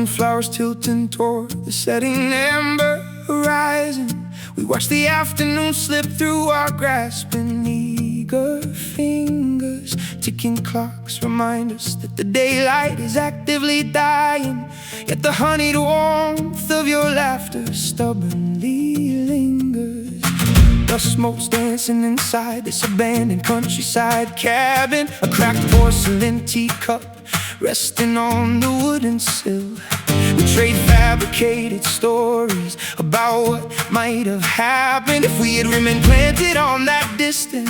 sunflowers tilting toward the setting amber horizon. We watch the afternoon slip through our grasping eager fingers. Ticking clocks remind us that the daylight is actively dying, yet the honeyed warmth of your laughter stubbornly lingers. Dust motes dancing inside this abandoned countryside cabin, a cracked porcelain teacup resting on the wooden sill. We trade fabricated stories about what might have happened if we had remained planted on that distant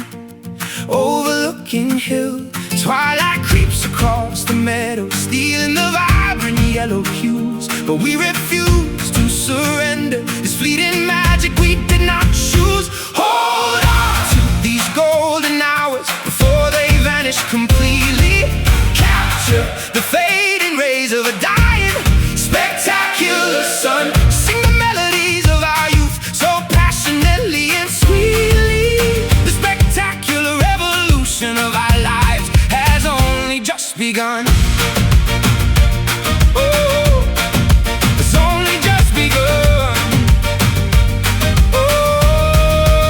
overlooking hill. Twilight creeps across the meadow, stealing the vibrant yellow hues, but we refuse to surrender this fleeting magic we did not choose. Hold on to these golden hours before they vanish completely. Capture the fading rays of a dying, spectacular sun. Sing the melodies of our youth so passionately and sweetly. The spectacular revolution of our lives has only just begun. Oh, it's only just begun. Oh,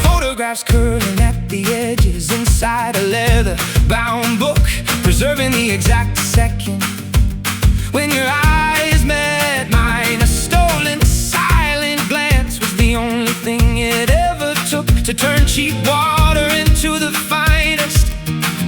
photographs curling at the edges inside a leather-bound book, preserving the exact second when your eyes met mine. A stolen, silent glance was the only thing it ever took to turn cheap water into the finest,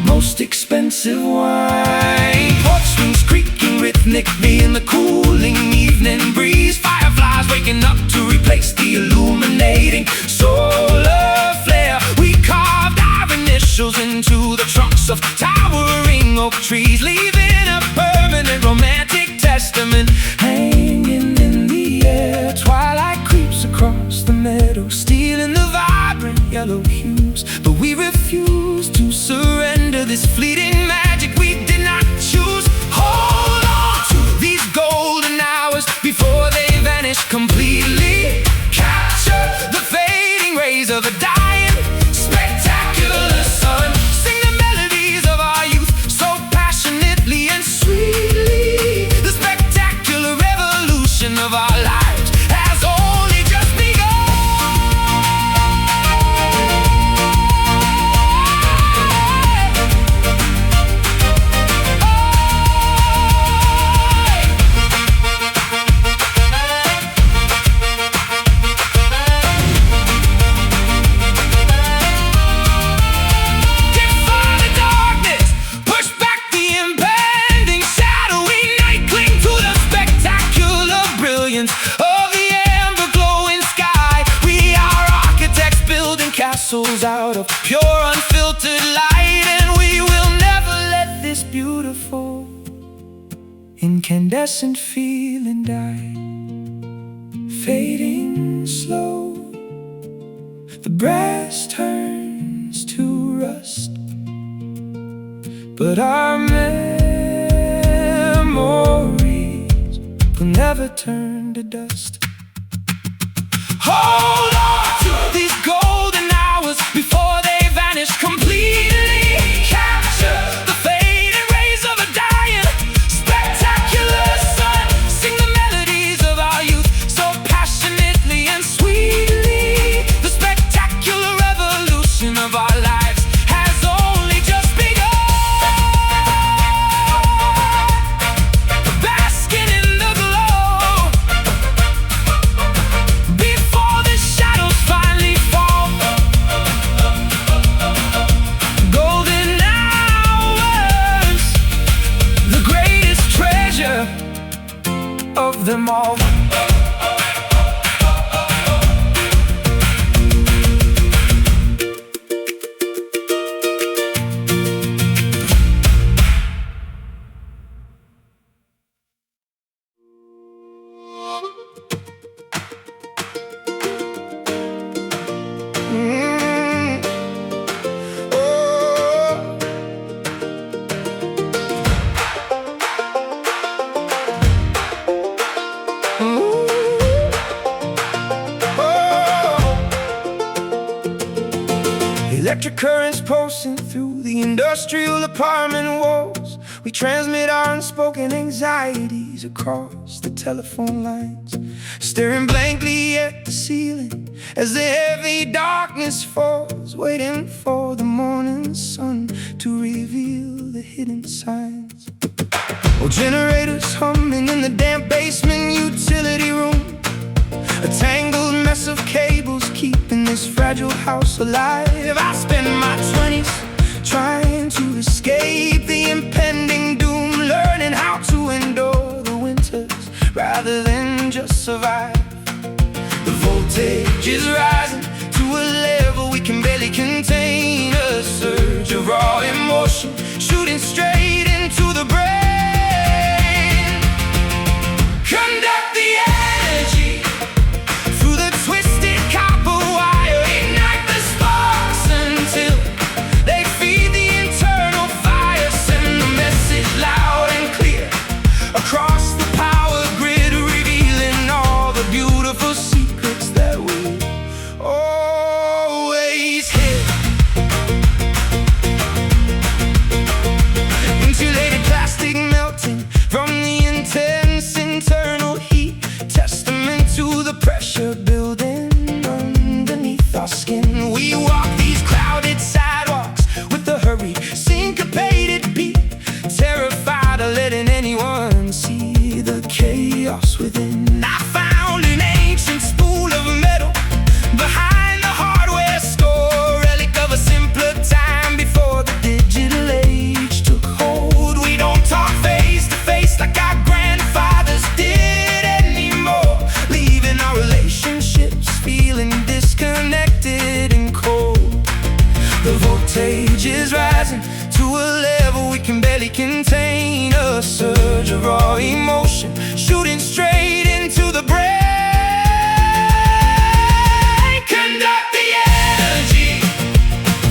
most expensive wine. Porch swings creaking rhythmically in the cooling evening breeze. Fireflies waking up to replace the illuminating solar flare. We carved our initials into the trunks of towering oak trees, leaving a permanent romantic testament hanging in the air. Twilight creeps across the meadow, stealing the vibrant yellow hues, but we refuse to surrender this fleeting magic we did not choose. Hold on to these golden hours before they vanish completely. Capture the fading rays of a dying, spectacular sun. Sing the melodies of our youth so passionately and sweetly. The spectacular revolution of our lives has only just begun. Defy the darkness, push back the impending shadowy night, cling to the spectacular brilliance of the amber glowing sky. We are architects building castles out of pure unfiltered light, and we will never let this beautiful incandescent feeling die. Fading slow, the brass turns to rust, but our memories will never turn to dust. Hold on to these golden hours before they vanish completely. Capture the fading rays of a dying, spectacular sun. Sing the melodies of our youth so passionately and sweetly. The spectacular revolution of our lives has only just begun. Basking in the glow before the shadows finally fall. Golden hours, the greatest treasure of them all. Electric currents pulsing through the industrial apartment walls. We transmit our unspoken anxieties eyes across the telephone lines, staring blankly at the ceiling as the heavy darkness falls, waiting for the morning sun to reveal the hidden signs. Oh, generators humming in the damp basement utility room, a tangled mess of cables keeping this fragile house alive. I spend my 20s trying to escape the impending doom, learning how to endure the winters rather than just survive. The voltage is rising to a level we can barely contain, a surge of raw emotion shooting straight into the brain. Conduct the energy through the twisted copper wire, ignite the sparks until they feed the internal fire. Send the message loud and clear across the power grid, revealing all the beautiful secrets that we always hid. Insulated plastic melting from the intense internal heat, testament to the pressure building underneath our skin. We walk these crowded sidewalks with a hurried, syncopated beat, terrified of letting anyone see the chaos within. I found an ancient spool of metal behind the hardware store, relic of a simpler time before the digital age took hold. We don't talk face to face like our grandfathers did anymore, leaving our relationships feeling disconnected and cold. The voltage is rising to a level we can barely contain, a surge of raw emotion shooting straight into the brain. Conduct the energy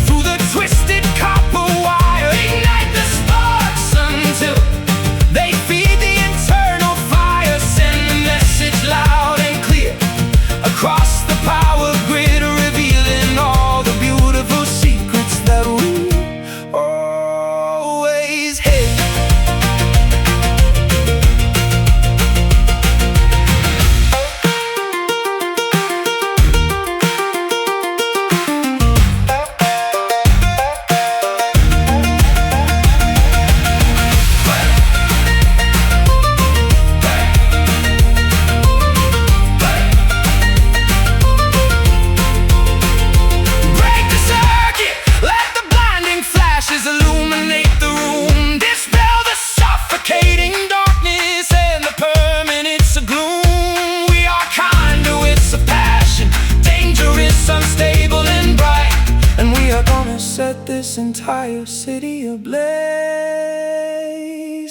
through the twisted copper wire, ignite the sparks until they feed the internal fire. Send the message loud and clear across the power grid, revealing all the beautiful secrets that we always hid. Break the circuit, let the blinding flashes illuminate the room, dispel the suffocating darkness and the permanence of gloom. We are conduits of passion, dangerous, unstable and bright, and we are gonna set this entire city ablaze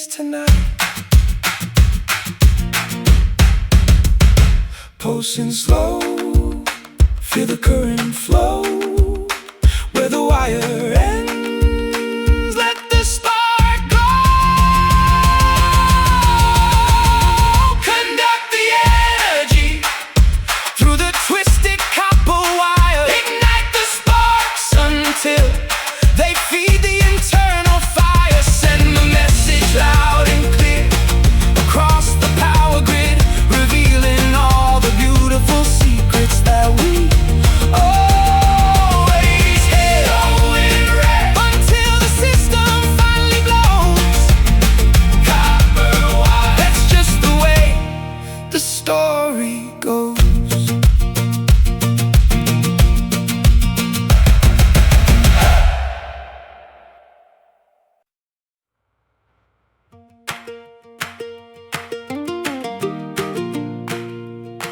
tonight. Pulsing slow, feel the current flow where the wire ends. Let the spark glow. Conduct the energy through the twisted copper wire, ignite the sparks until they feed the internal fire. Send the message loud and clear across the power grid, revealing all the beautiful secrets that we always hid. Going red until the system finally blows. Copper wire, that's just the way the story goes.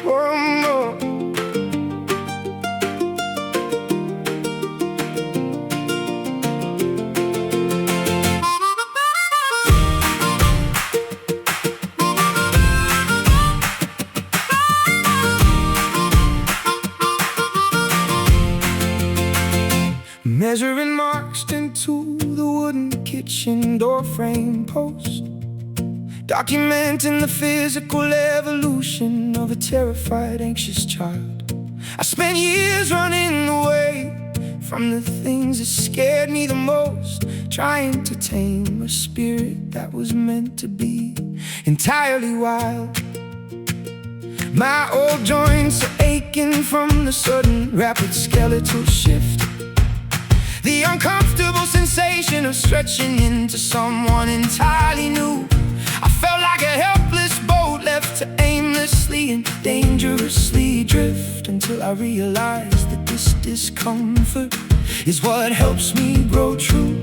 One more. Measuring marks into the wooden kitchen door frame post, documenting the physical evolution of a terrified, anxious child. I spent years running away from the things that scared me the most, trying to tame a spirit that was meant to be entirely wild. My old joints are aching from the sudden rapid skeletal shift, the uncomfortable sensation of stretching into someone entirely new. I felt like a helpless boat left to aimlessly and dangerously drift, until I realized that this discomfort is what helps me grow true.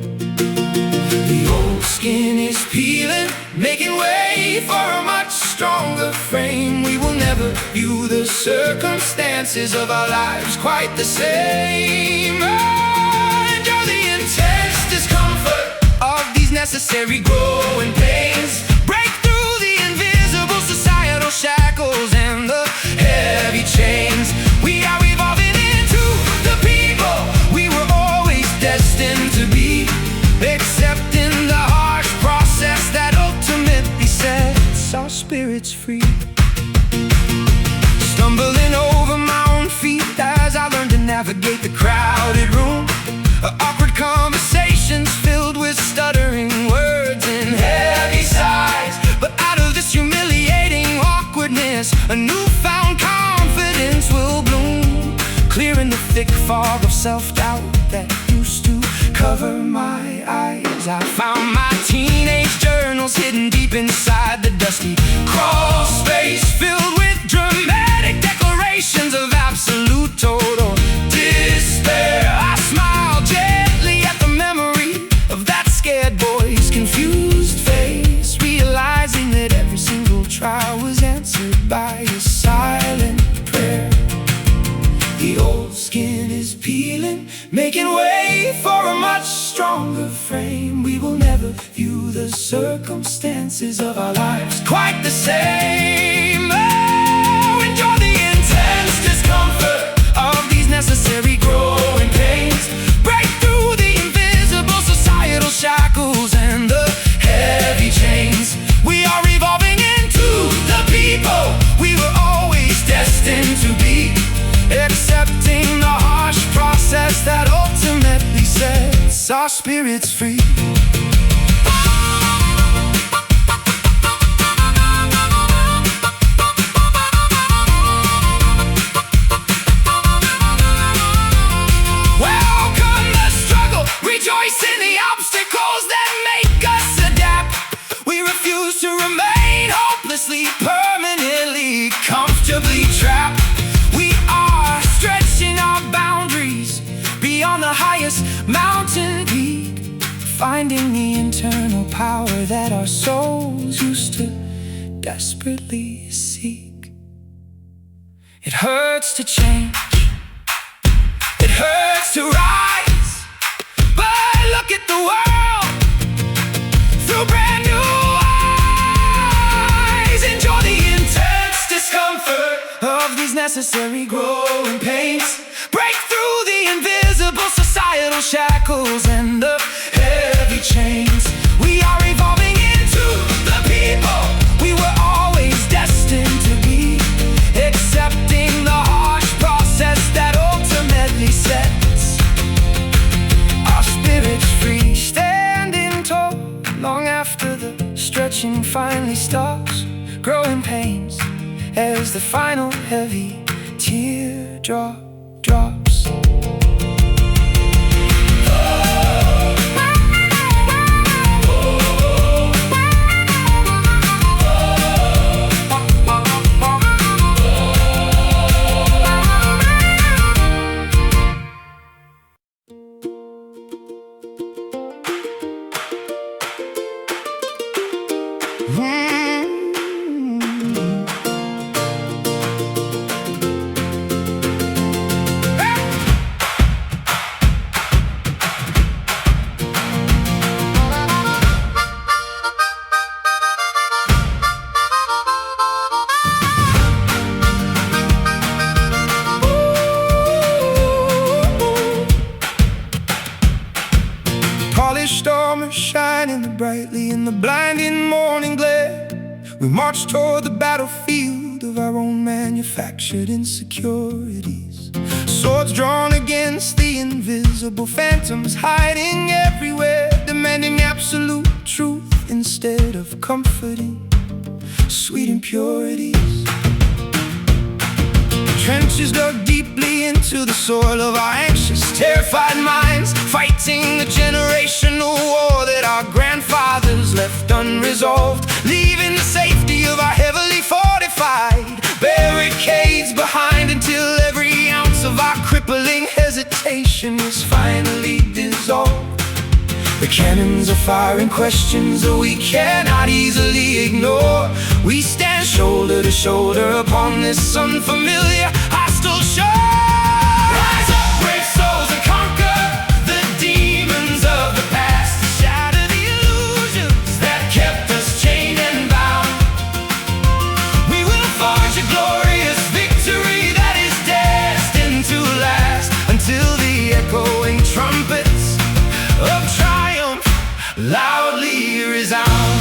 The old skin is peeling, making way for a much stronger frame. We will never view the circumstances of our lives quite the same. Endure the intense discomfort of these necessary growing pains. Break through the invisible societal shackles and the heavy chains. We are evolving into the people we were always destined to be, accepting the harsh process that ultimately sets our spirits free. Stumbling over my own feet as I learn to navigate the crowded room, awkward conversations filled with stuttering words and heavy sighs. But out of this humiliating awkwardness, a newfound confidence will bloom, clearing the thick fog of self-doubt that used to cover my eyes. I found my teenage journals hidden deep inside the dusty crawl space, filled with dramatic declarations of absolute total despair. I smile gently at the memory of that scared boy's confused face, realizing that every single trial was answered by a silent prayer. The old skin is peeling, making way for a much stronger frame. We will never view the circumstances of our lives quite the same. Oh, enjoy the intense discomfort of these necessary growing pains. Break through the invisible societal shackles and the heavy chains. We are evolving into the people we were always destined to be, accepting the harsh process that ultimately sets our spirits free. Welcome the struggle, rejoice in the obstacles that make us adapt. We refuse to remain hopelessly, permanently, comfortably trapped. We are stretching our boundaries beyond the highest mountain peak, finding the internal power that our souls used to desperately seek. It hurts to change, it hurts to rise, but look at the world through brand new eyes. Enjoy the intense discomfort of these necessary growing pains. Break through the invisible societal shackles and the heavy chains. We are evolving into the people we were always destined to be, accepting the harsh process that ultimately sets our spirits free. Standing tall long after the stretching finally stops, growing pains as the final heavy teardrop drops. Polished armor shining brightly in the blinding morning glare. We march toward the battlefield of our own manufactured insecurities. swords drawn against the invisible phantoms hiding everywhere, demanding absolute truth instead of comforting sweet impurities. Trenches dug deeply into the soil of our anxious, terrified minds, fighting the generational war that our grandfathers left unresolved, leaving the safety of our heavily fortified barricades behind until every ounce of our crippling hesitation is finally dissolved. The cannons are firing questions that we cannot easily ignore. We stand shoulder to shoulder upon this unfamiliar, hostile shore. Rise up, brave souls, and conquer the demons of the past. Shatter the illusions that kept us chained and bound. We will forge a glorious victory that is destined to last until the echoing trumpets of triumph loudly resound.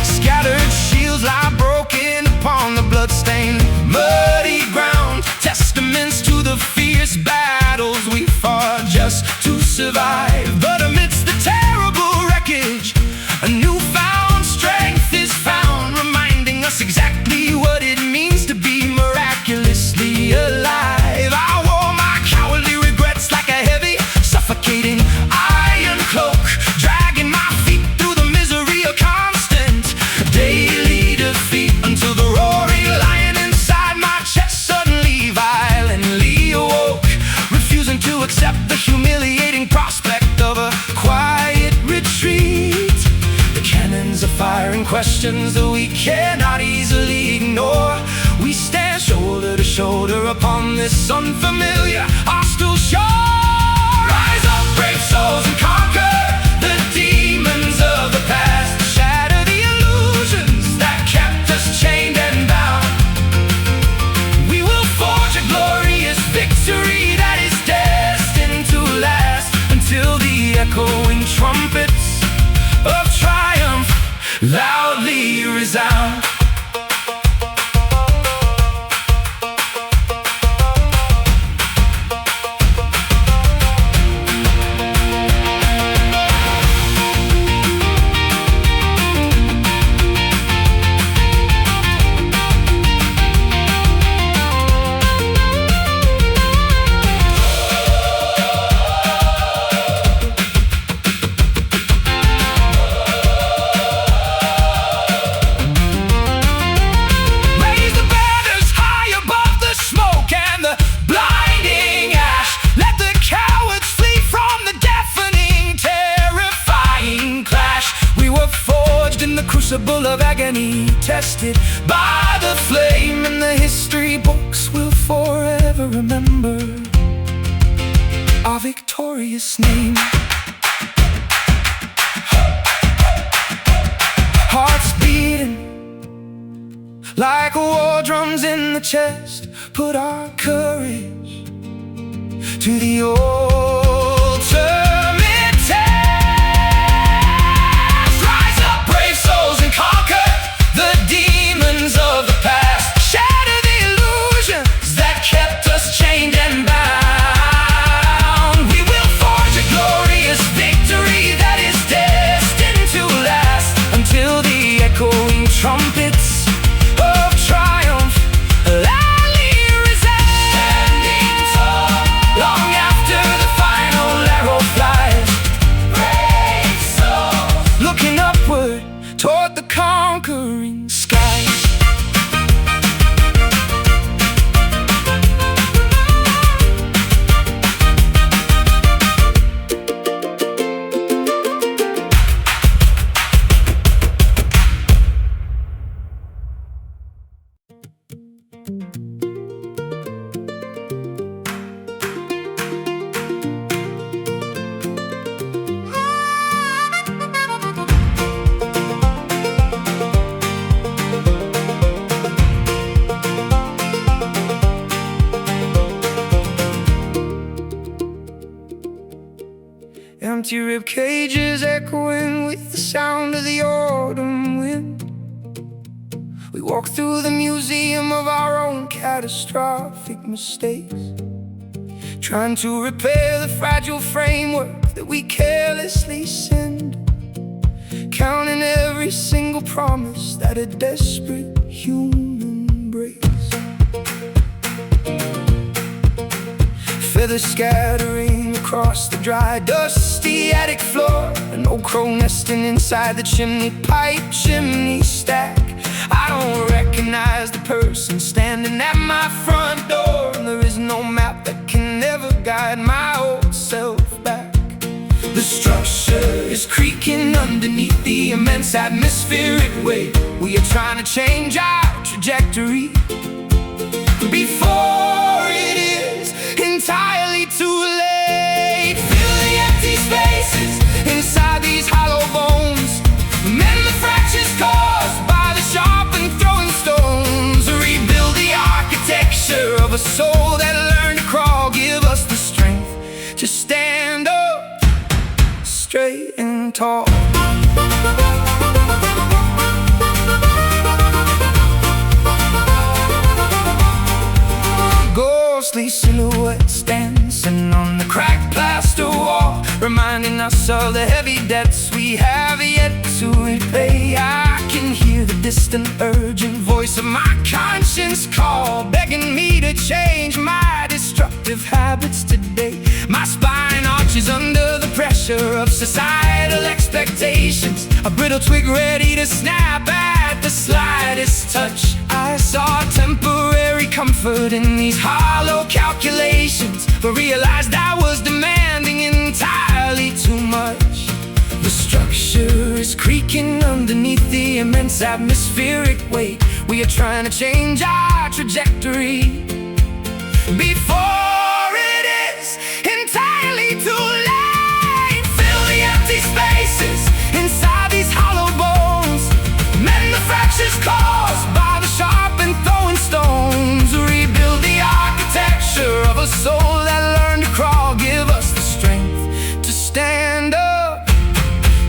Scattered shields lie broken upon the bloodstained, muddy ground, testaments to the fierce battles we fought just to survive. But amidst the terrible wreckage, a newfound strength is found, reminding us exactly what it means to be miraculously alive. I wore my cowardly regrets like a heavy, suffocating iron cloak, dragging my feet through the misery of constant daily defeat, until the roaring lion inside my chest suddenly violently awoke, refusing to accept the humiliating prospect of a quiet retreat. The cannons are firing questions that we cannot easily ignore. We stand shoulder to shoulder upon this unfamiliar, hostile shore. Rise up, brave souls, and conquer the demons of the past. Shatter the illusions that kept us chained and bound. We will forge a glorious victory that is destined to last until the echoing trumpets of triumph loudly resound. Crucible of agony, tested by the flame, and the history books will forever remember our victorious name. Hearts beating like war drums in the chest, put our courage to the ultimate test. Rise up, brave souls, and conquer the demons of the past. Shatter the illusions that kept us chained and bound. We will forge a glorious victory that is destined to last until the echoing trumpets of triumph loudly resound. Standing tall long after the final arrow flies. Brave soul, looking upward toward the conquering skies. Empty rib cages echoing with the sound of the autumn wind. We walk through the museum of our own catastrophic mistakes, trying to repair the fragile framework that we carelessly sinned, counting every single promise that a desperate human breaks. Feathers scattering across the dry, dusty attic floor, an old crow nesting inside the chimney pipe chimney stack. I don't recognize the person standing at my front door, and there is no map that can ever guide my old self back. The structure is creaking underneath the immense atmospheric weight. We are trying to change our trajectory before it is entirely too late. Fill the empty spaces inside these hollow bones, mend the fractures caused by the sharp and throwing stones, rebuild the architecture of a soul that learned to crawl. Give us the strength to stand up straight and tall. Ghostly silhouettes dancing on the cracked plaster wall, reminding us of the heavy debts we have yet to repay. I can hear the distant urgent voice of my conscience call, begging me to change my destructive habits today. My spine arches under the pressure of societal expectations, a brittle twig ready to snap at the slightest touch. I saw temporary comfort in these hollow calculations, but realized I was demanding entirely too much. The structure is creaking underneath the immense atmospheric weight. We are trying to change our trajectory before it is entirely too late. Fill the empty spaces inside these hollow bones, mend the fractures caused by the sharp and throwing stones, rebuild the architecture of a soul that learned to crawl. Give us the strength to stand up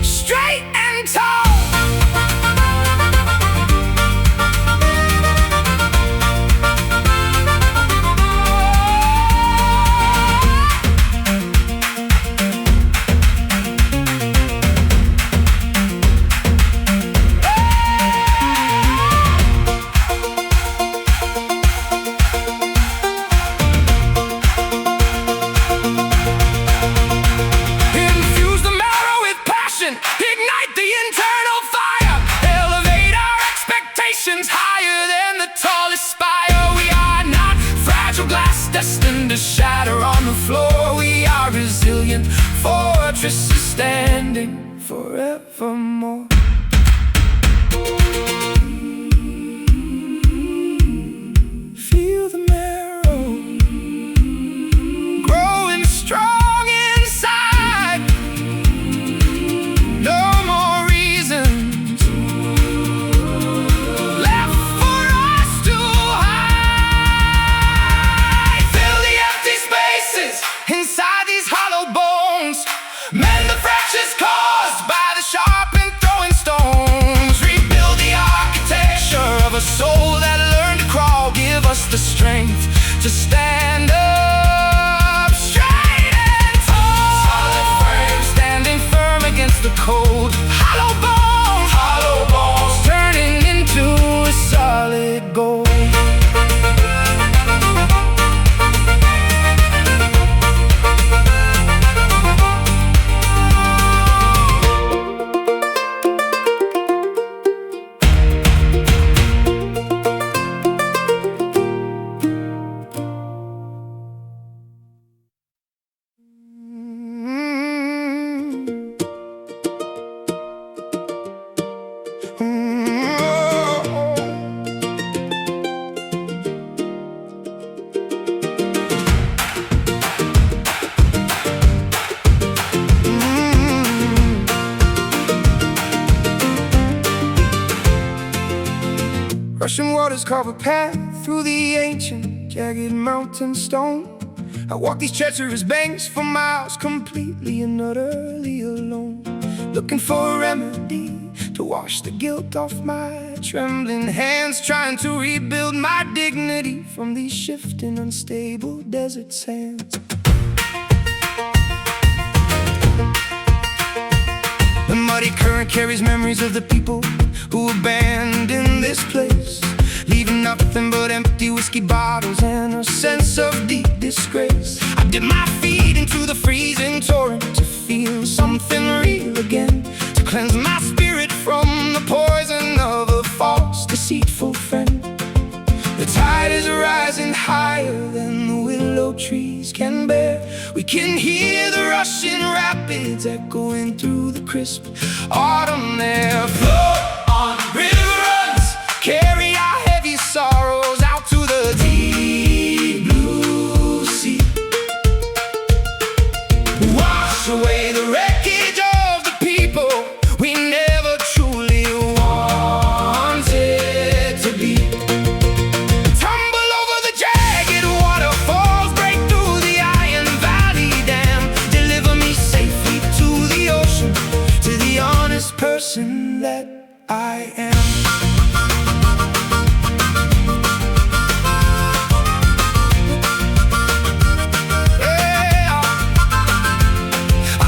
straight and tall. Ignite the internal fire, elevate our expectations higher than the tallest spire. We are not fragile glass destined to shatter on the floor. We are resilient fortresses standing forevermore. Feel the marrow growing strong. Inside these hollow bones, mend the fractures caused by the sharp and throwing stones, rebuild the architecture of a soul that learned to crawl. Give us the strength to stand up straight and tall. Solid frame standing firm against the cold. Hollow bones turning into a solid gold. Rushing waters carve a path through the ancient jagged mountain stone. I walk these treacherous banks for miles, completely and utterly alone, looking for a remedy to wash the guilt off my trembling hands, trying to rebuild my dignity from these shifting, unstable desert sands. The muddy current carries memories of the people who abandoned this place, leaving nothing but empty whiskey bottles and a sense of deep disgrace. I dip my feet into the freezing torrent to feel something real again, to cleanse my spirit from the poison of a false, deceitful friend. The tide is rising higher than the willow trees can bear. We can hear the rushing rapids echoing through the crisp autumn air. Flow on, river runs, carry our heavy sorrows out to the deep blue sea. Wash away the wreckage of the people we never truly wanted to be. Tumble over the jagged waterfalls, break through the Iron Valley Dam. Deliver me safely to the ocean, to the honest person that I am.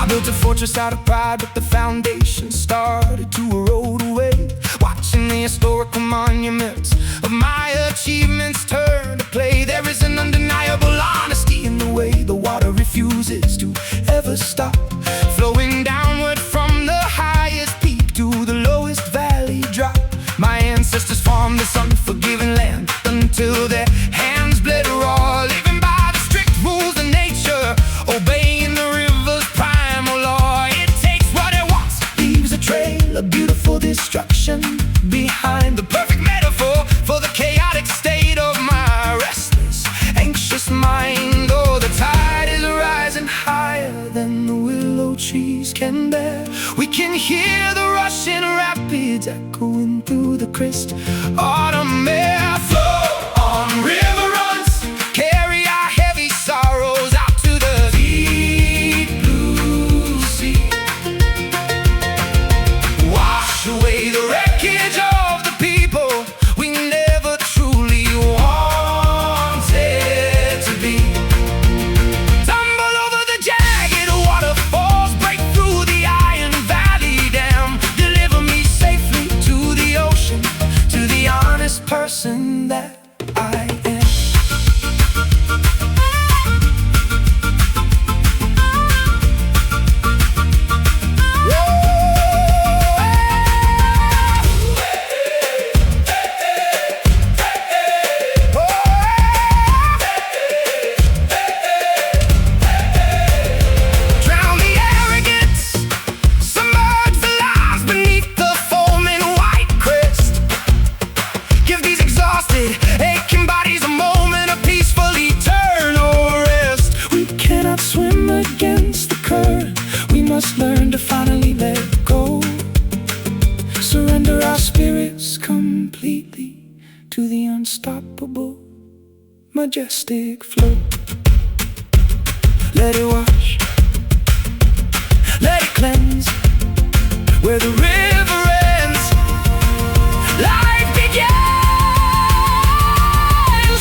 Built a fortress out of pride, but the foundation started to erode away. Watching the historical monuments of my achievements turn to play. There is an undeniable honesty in the way the water refuses to ever stop, flowing downward from the highest peak to the lowest valley drop. My ancestors farmed this unforgiving land until their hands bled raw, living by the strict rules of nature, obeying the river's primal law. It takes what it wants, leaves a trail of beautiful destruction behind. The perfect metaphor for the chaotic state of my restless, anxious mind. Oh, the tide is rising higher than the willow trees can bear. We can hear the rushing rapids echoing through the crisp autumn air. Flow on, river runs, carry our heavy sorrows out to the deep blue sea. Wash away the wreckage of the people we never truly wanted to be. Tumble over the jagged waterfalls, break through the Iron Valley Dam. Deliver me safely to the ocean, to the honest person that I am. Drown the arrogance, submerge the lies beneath the foaming white crest. Give these exhausted, aching bodies a moment of peaceful, eternal rest. We cannot swim against the current, we must learn to finally let go. Surrender our spirits completely to the unstoppable, majestic flow. Let it wash, let it cleanse. Where the river ends, life begins.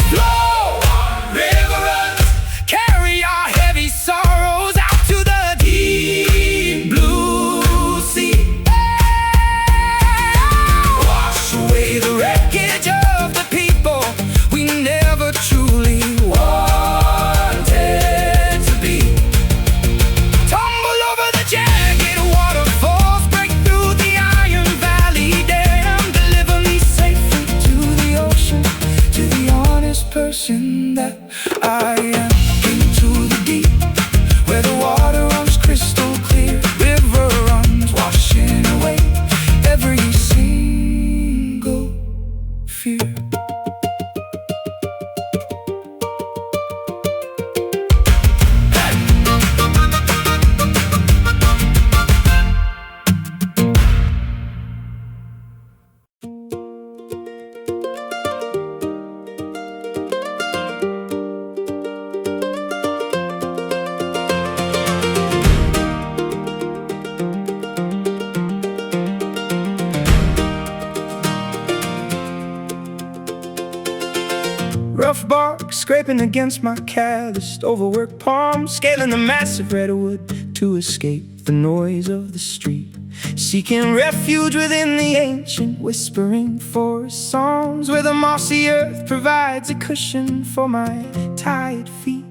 Flow on, river runs, carry our heavy sorrows out to the deep blue sea. Wash away the wreckage of the people we never truly wanted. scraping against my calloused, overworked palms, scaling the massive redwood to escape the noise of the street, seeking refuge within the ancient whispering forest songs, where the mossy earth provides a cushion for my tired feet.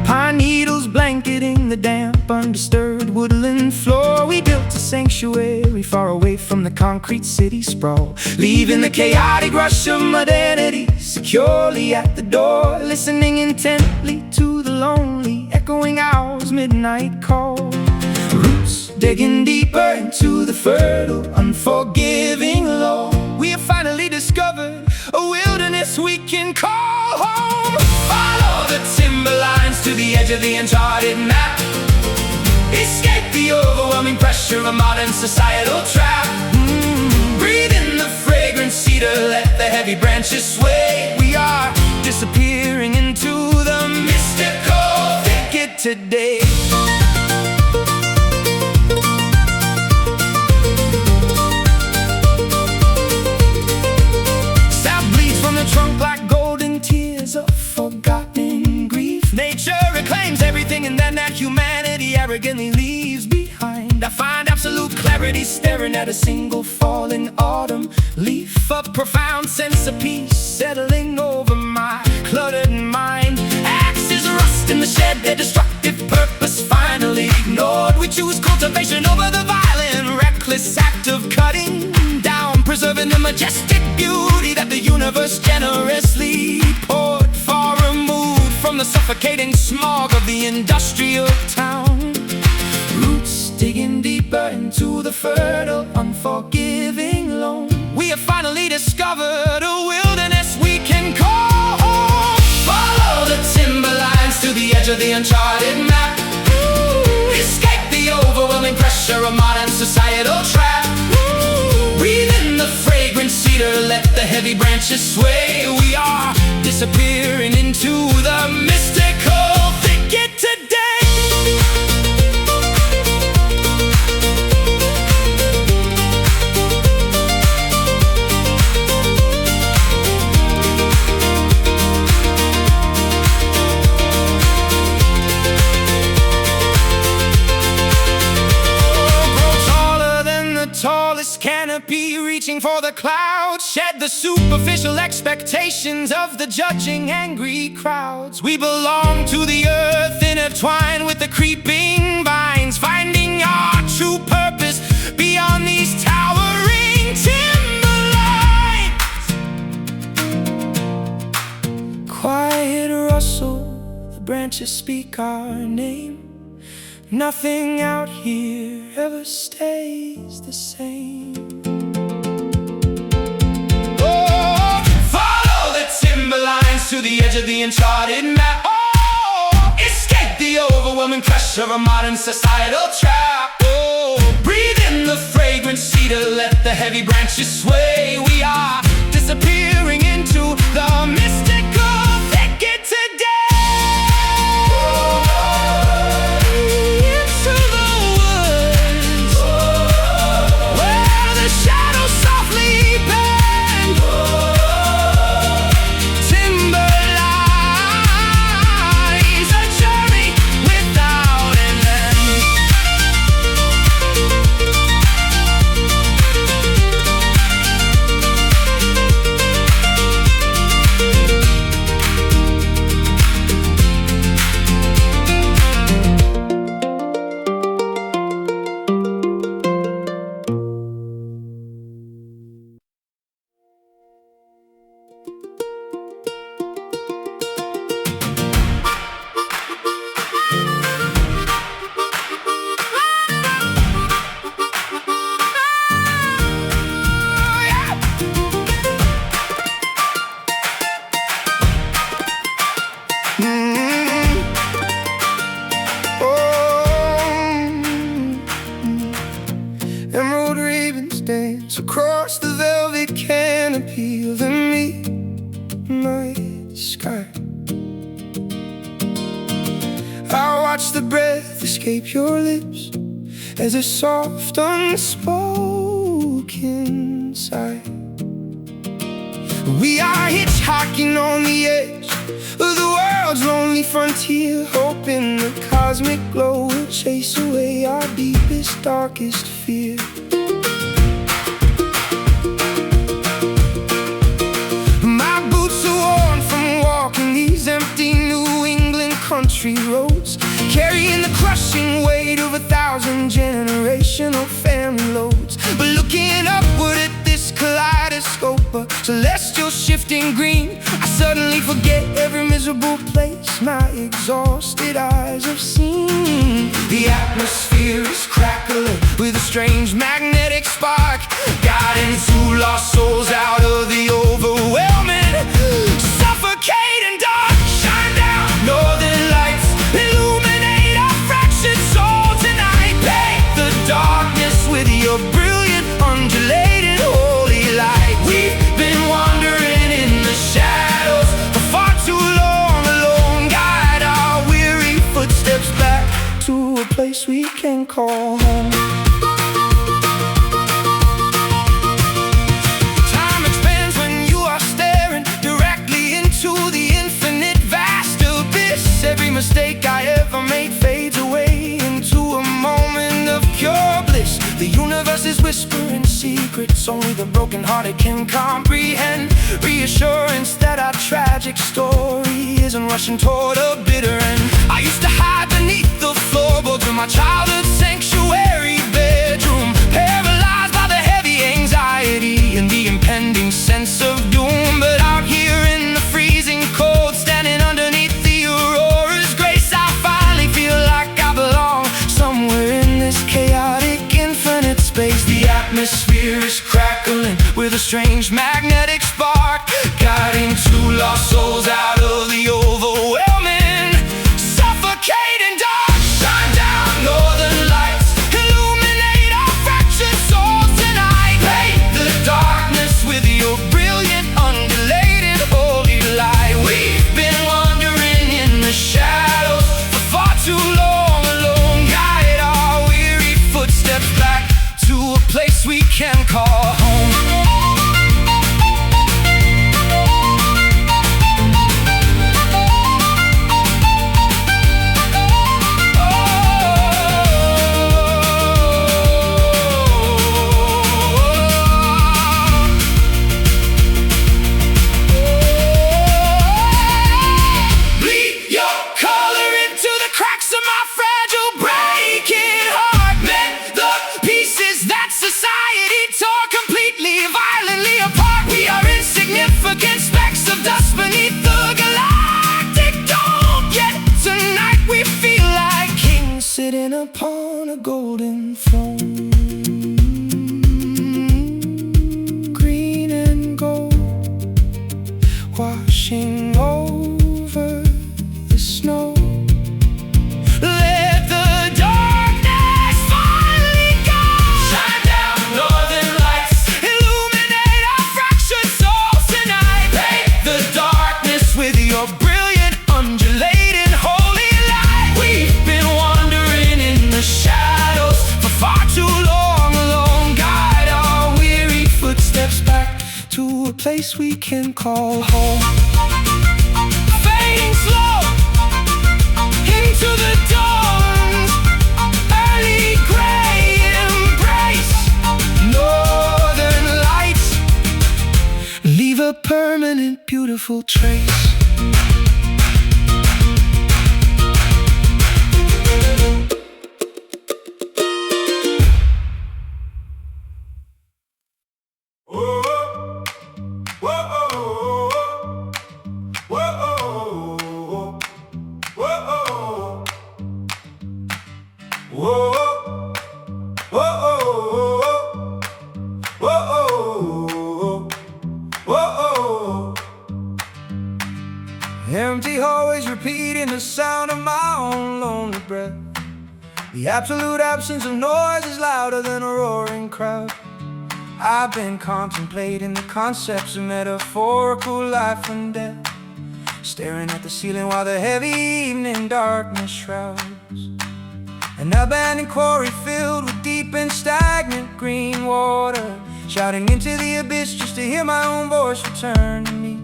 Pine needles blanketing the damp, undisturbed woodland floor, we built a sanctuary far away from the concrete city sprawl, leaving the chaotic rush of modernity securely at the door, listening intently to the lonely echoing owl's midnight call. Roots digging deeper into the fertile, unforgiving law, we have finally discovered a wilderness we can call home. Follow the timberlines to the edge of the uncharted map, escape the overwhelming pressure of a modern societal trap. Breathe in the fragrant cedar, let the heavy branches sway. We are disappearing into the mystical thicket today. Trunk like golden tears of forgotten grief. Nature reclaims everything, and then that humanity arrogantly leaves behind. I find absolute clarity staring at a single falling autumn leaf, a profound sense of peace settling over my cluttered mind. Axes rust in the shed, their destructive purpose finally ignored. We choose cultivation over the violent, reckless act of cutting down, preserving the majestic beauty that the universe generously poured, far removed from the suffocating smog of the industrial town. Roots digging deeper into the fertile, unforgiving loam, we have finally discovered a wilderness we can call home. Follow the timberlines to the edge of the uncharted map, escape the overwhelming pressure of modern societal trap. Breathe in the fragrant cedar, let the heavy branches sway. We are disappearing into the mystical thicket today. Tallest canopy, reaching for the clouds, shed the superficial expectations of the judging angry crowds. We belong to the earth, intertwined with the creeping vines, finding our true purpose beyond these towering timberlines. Quiet rustle, the branches speak our name. Nothing out here ever stays the same. Oh, follow the timberlines to the edge of the uncharted map. Oh, escape the overwhelming pressure of a modern societal trap. Oh, breathe in the fragrant cedar, let the heavy branches sway. We are disappearing into the mystical thicket today. Across the velvet canopy of the midnight sky, I watch the breath escape your lips as a soft, unspoken sigh. We are hitchhiking on the edge the world's lonely frontier, hoping the cosmic glow will chase away our deepest, darkest fear. My boots are worn from walking these empty New England country roads, carrying the crushing weight of 1,000 generational family loads. But looking upward at this kaleidoscope, a celestial shifting green, I suddenly forget every miserable place my exhausted eyes have seen. The atmosphere is crackling with a strange magnetic spark, guiding two lost souls out of the overwhelming, suffocating dark. Shine down, northern lights, illuminate our fractured soul tonight. Paint the darkness with your brilliant, undulating, holy light. We've been wandering in the shadows for far too long alone. Guide our weary footsteps back to a place we can call home. Time expands when you are staring directly into the infinite vast abyss. Every mistake I ever made fades away into a moment of pure bliss. The universe is whispering secrets only the brokenhearted can comprehend. Reassurance that our tragic story isn't rushing toward a bitter end. I used to hide beneath the floorboards of my childhood sanctuary bedroom, paralyzed by the heavy anxiety and the impending sense of doom. But out here in the freezing cold, standing underneath the aurora's grace, I finally feel like I belong somewhere in this chaotic infinite space. The atmosphere is crackling with a strange magnetic spark, guiding two lost souls out of the overwhelming, suffocating dark. Shine down, northern lights, illuminate our fractured souls tonight. Paint the darkness with your brilliant, undulating, holy light. We've been wandering in the shadows for far too long alone. Guide our weary footsteps back to a place we can call home. Sitting upon a golden throne, green and gold, washing over the snow. Let the darkness finally go. Shine down, northern lights, illuminate our fractured souls tonight. Paint the darkness with your brilliant, undulating, holy light. We've been wandering in the shadows for far too long alone. Guide our weary footsteps back to a place we can call home. Fading slow into the dawn's early gray embrace. Northern lights leave a permanent, beautiful trace. Empty hallways repeating the sound of my own lonely breath. The absolute absence of noise is louder than a roaring crowd. I've been contemplating the concepts of metaphorical life and death, staring at the ceiling while the heavy evening darkness shrouds. An abandoned quarry filled with deep and stagnant green water, shouting into the abyss just to hear my own voice return to me.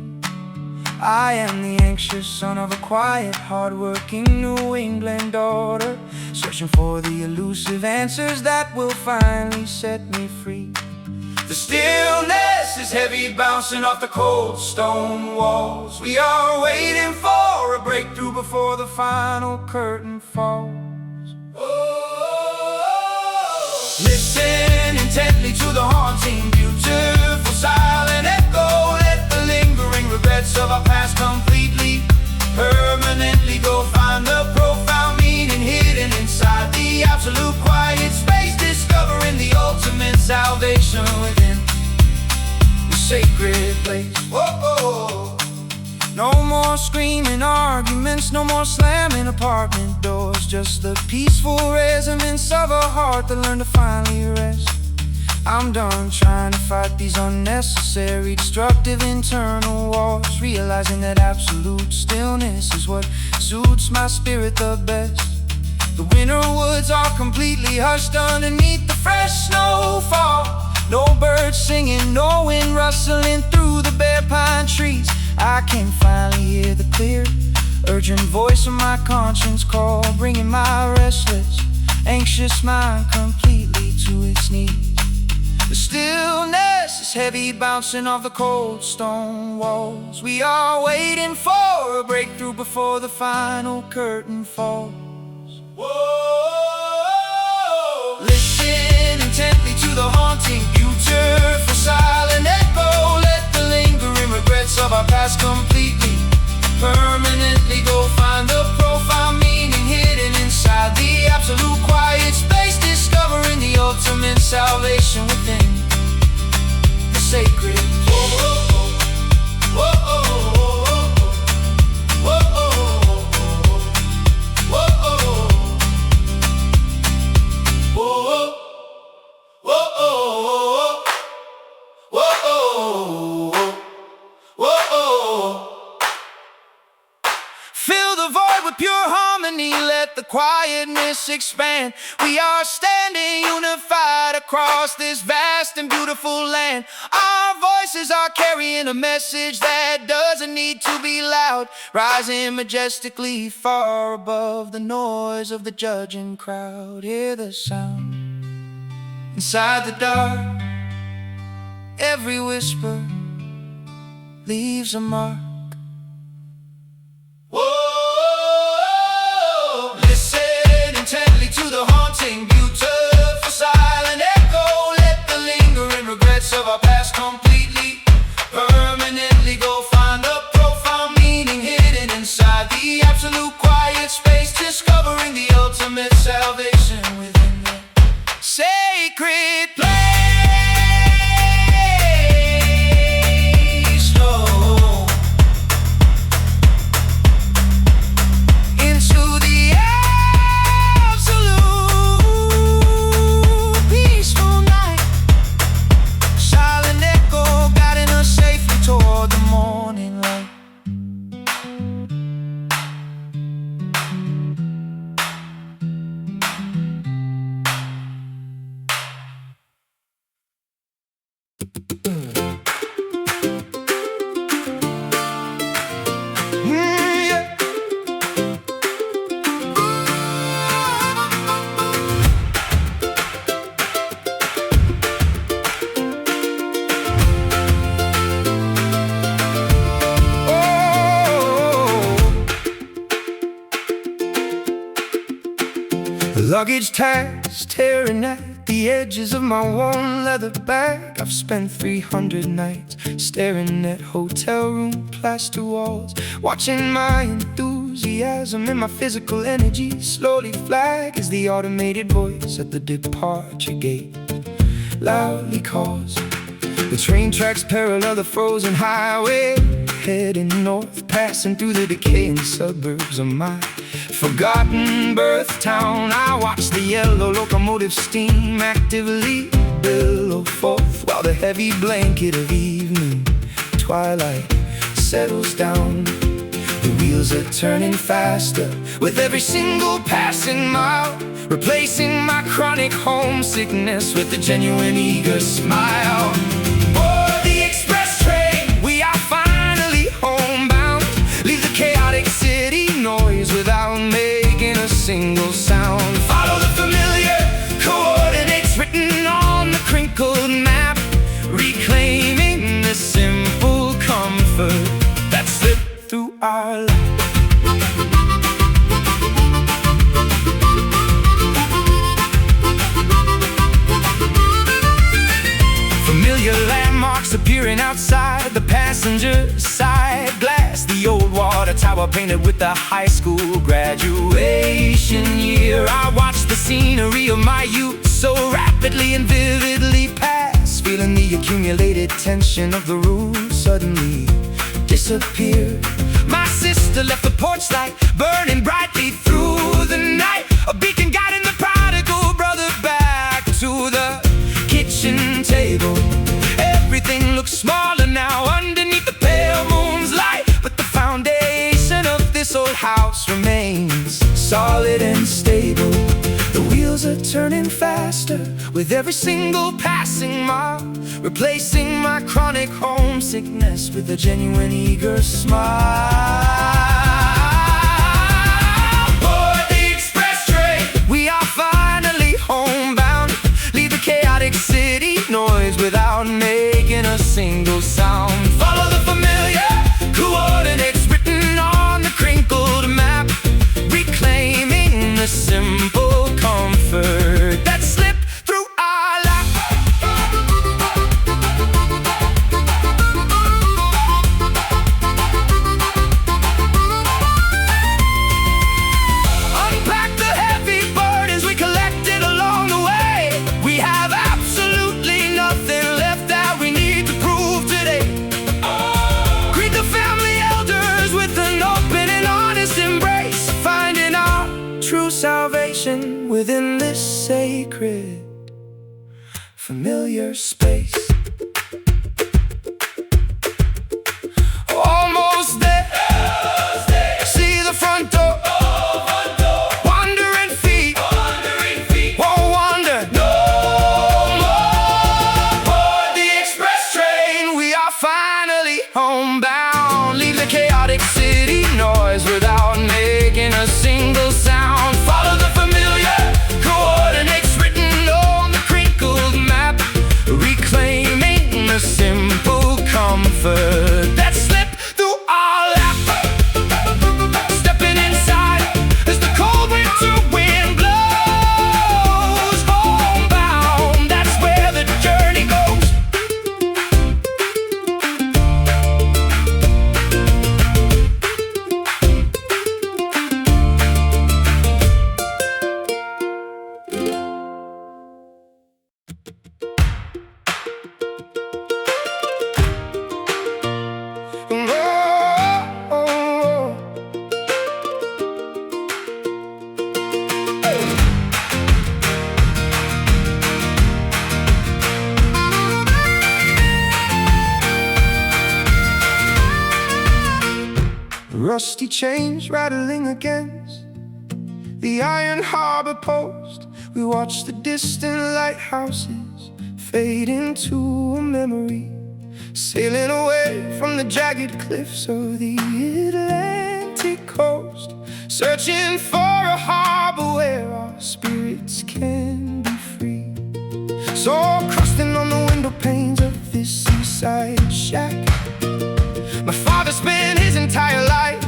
I am the anxious son of a quiet, hard-working New England daughter, searching for the elusive answers that will finally set me free. The stillness is heavy, bouncing off the cold stone walls. We are waiting for a breakthrough before the final curtain falls. Listen intently to the haunting, beautiful, silent echo. Let the lingering regrets of our past completely, permanently go find the profound meaning hidden inside the absolute quiet space, discovering the ultimate salvation within the sacred place. Whoa. No more screaming arguments, no more slamming apartment doors, just the peaceful resonance of a heart that learned to finally rest. I'm done trying to fight these unnecessary, destructive internal wars, realizing that absolute stillness is what suits my spirit the best. The winter woods are completely hushed underneath the fresh snowfall. No birds singing, no wind rustling through the bare pine trees. I can finally hear the clear, urgent voice of my conscience call, bringing my restless, anxious mind completely to its knees. The stillness is heavy, bouncing off the cold stone walls. We are waiting for a breakthrough before the final curtain falls. Whoa. Listen intently to the haunting, beautiful, silent echo. Let the lingering regrets of our past completely, permanently go find the profound meaning hidden inside the absolute quiet space, discovering the ultimate salvation within the sacred. Whoa, whoa, whoa, whoa, whoa, whoa, fill the void with pure harmony, let the quietness expand. We are standing unified across this vast and beautiful land. Our voices are carrying a message that doesn't need to be loud, rising majestically far above the noise of the judging crowd. Hear the sound inside the dark, every whisper leaves a mark. Whoa, listen intently to the haunting, beautiful, silent echo. Let the lingering regrets of our past completely, permanently go find the profound meaning hidden inside the absolute quiet space, discovering the ultimate salvation within the sacred place. Luggage tags tearing at the edges of my worn leather bag. I've spent 300 nights staring at hotel room plaster walls, watching my enthusiasm and my physical energy slowly flag as the automated voice at the departure gate loudly calls. The train tracks parallel the frozen highway, heading north, passing through the decaying suburbs of my forgotten birth town. I watch the yellow locomotive steam actively billow forth, while the heavy blanket of evening twilight settles down. The wheels are turning faster with every single passing mile, replacing my chronic homesickness with a genuine eager smile. Board the express train, we are finally homebound. floor painted with the high school graduation year. I watched the scenery of my youth so rapidly and vividly pass, feeling the accumulated tension of the room suddenly disappear. My sister left the porch light burning brightly through the night, a beacon guiding the prodigal brother back to the kitchen table. Everything looks smaller now underneath the pale moon's light, but the foundation of this old house remains solid and stable. The wheels are turning faster with every single passing mile, replacing my chronic homesickness with a genuine eager smile. Board the express train, we are finally homebound. Leave the chaotic city noise without making a single sound. Follow the familiar coordinates written on the crinkled map, reclaiming the simple comfort that slipped through our lap. Unpack the heavy burdens we collected along the way. We have absolutely nothing left that we need to prove today. Greet the family elders with an open and honest embrace, finding our true salvation within this sacred, familiar space. Almost there, see the front door, wandering feet, won't wander no more. Board the express train, we are finally homebound. Leave the chaotic city noise without making a single sound. Follow the familiar coordinates written on the crinkled map, reclaiming the simple comfort that slipped through our lap. Stepping inside as the cold winter wind blows, homebound, that's where the journey goes. Rusty chains rattling against the iron harbor post. We watch the distant lighthouses fade into a memory, sailing away from the jagged cliffs of the Atlantic coast, searching for a harbor where our spirits can be free. So crusting on the window panes of this seaside shack, my father spent his entire life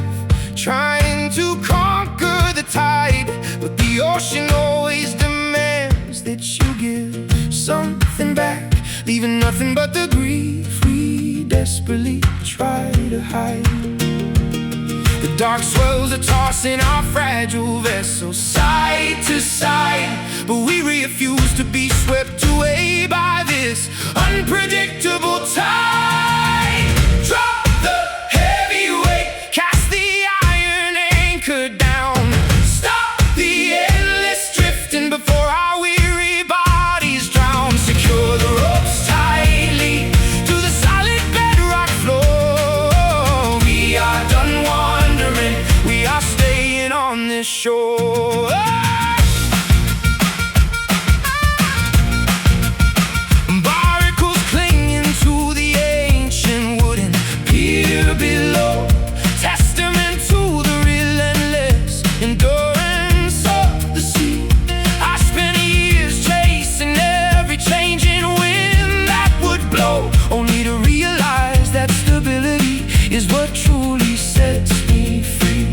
trying to conquer the tide, but the ocean always demands that you give something back, leaving nothing but the grief we desperately try to hide. The dark swells are tossing our fragile vessel side to side, but we refuse to be swept away by this unpredictable tide. Drop the heavy weight, cast the iron anchor down, stop the endless drifting before our weary bodies drown. Secure the ropes tightly to the solid bedrock floor. We are done wandering, we are staying on this shore. Barnacles clinging to the ancient wooden pier below, testament to the relentless endurance of the sea. I spent years chasing every changing wind that would blow, only to realize that stability is what truly sets me free.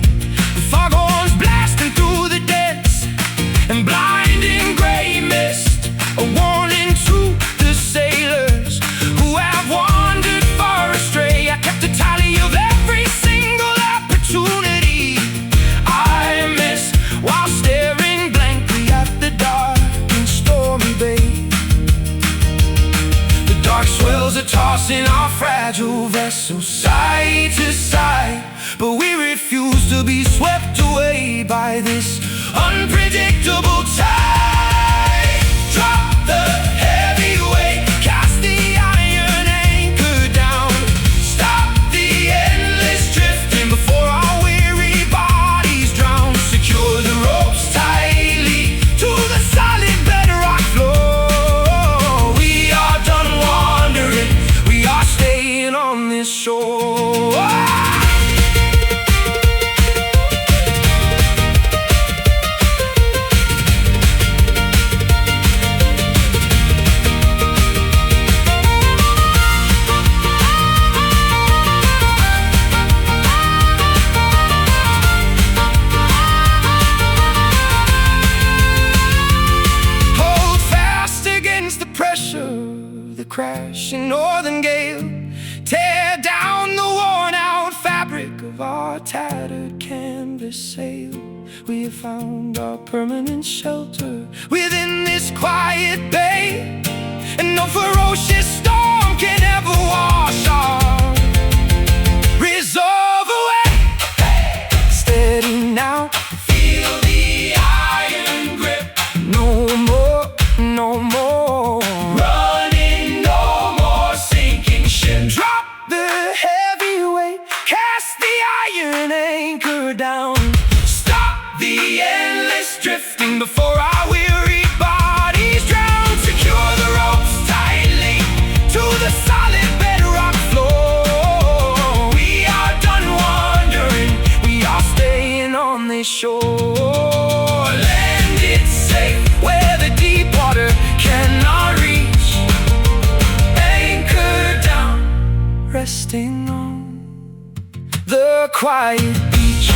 The foghorns blasting through the dense and blinding gray mist, a warning to the sailors who have wandered far astray. I kept a tally of every single opportunity so side to side, but we refuse to be swept away by this unpredictable tide. Drop the heavyweight, cast the iron anchor down, stop the endless drifting before our weary bodies drown. Secure the ropes tightly to the solid bedrock floor. We are done wandering, we are staying on this shore. Crashing northern gale, tear down the worn-out fabric of our tattered canvas sail. We have found our permanent shelter within this quiet bay, and no ferocious storm can ever wash our resolve away. Steady now, feel the iron grip. No more, no more. Drop the heavyweight, cast the iron anchor down, stop the endless drifting before our weary bodies drown. Secure the ropes tightly to the solid bedrock floor. We are done wandering, we are staying on this shore. Landed safe where the deep water cannot reach, resting on the quiet beach.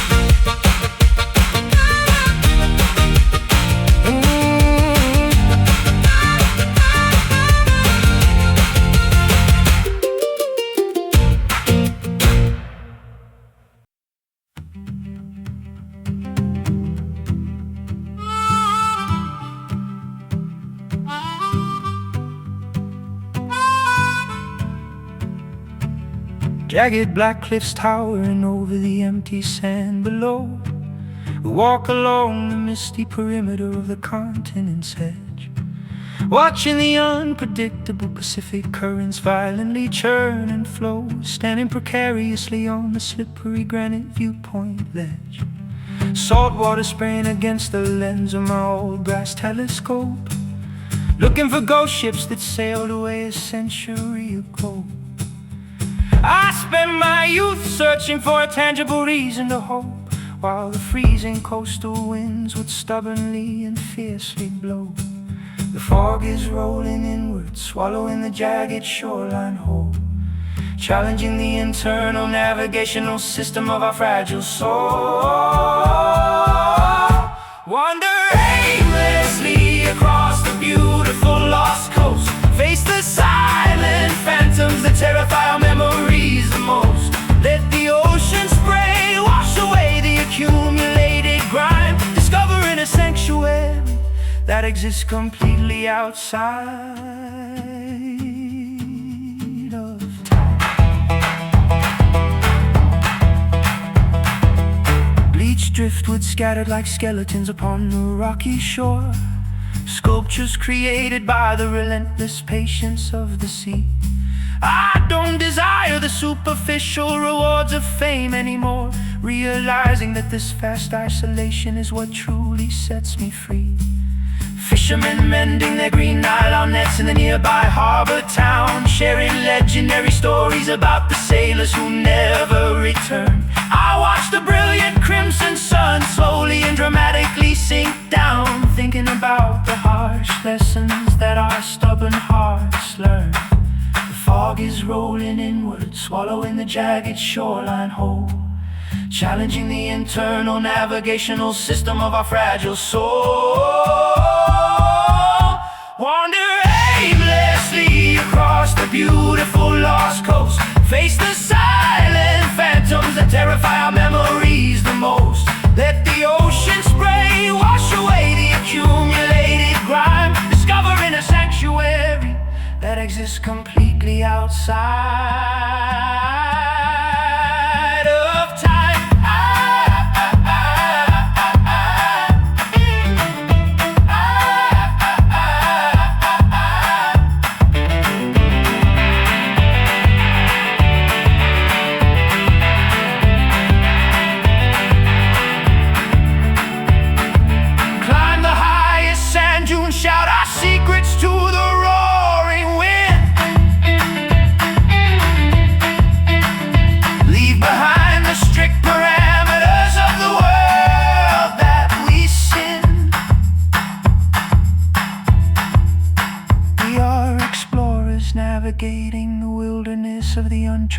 Jagged black cliffs towering over the empty sand below. We walk along the misty perimeter of the continent's edge, watching the unpredictable Pacific currents violently churn and flow, standing precariously on the slippery granite viewpoint ledge. Salt water spraying against the lens of my old brass telescope, looking for ghost ships that sailed away a century ago. I spent my youth searching for a tangible reason to hope, while the freezing coastal winds would stubbornly and fiercely blow. The fog is rolling inward, swallowing the jagged shoreline whole, challenging the internal navigational system of our fragile soul. Wander aimlessly across the beautiful lost coast, face the silent phantoms that terrify our memories the most. Let the ocean spray wash away the accumulated grime, discovering a sanctuary that exists completely outside of time. Bleached driftwood scattered like skeletons upon the rocky shore, sculptures created by the relentless patience of the sea. I don't desire the superficial rewards of fame anymore, realizing that this vast isolation is what truly sets me free. Fishermen mending their green nylon nets in the nearby harbor town, sharing legendary stories about the sailors who never returned. I watch the brilliant crimson sun slowly and dramatically sink down, thinking about the harsh lessons that our stubborn hearts learn. The fog is rolling inward, swallowing the jagged shoreline whole, challenging the internal navigational system of our fragile soul. Wander aimlessly across the beautiful lost coast, face the silent phantoms that terrify our memories the most. Let the ocean spray wash away the accumulated grime, discovering a sanctuary that exists completely outside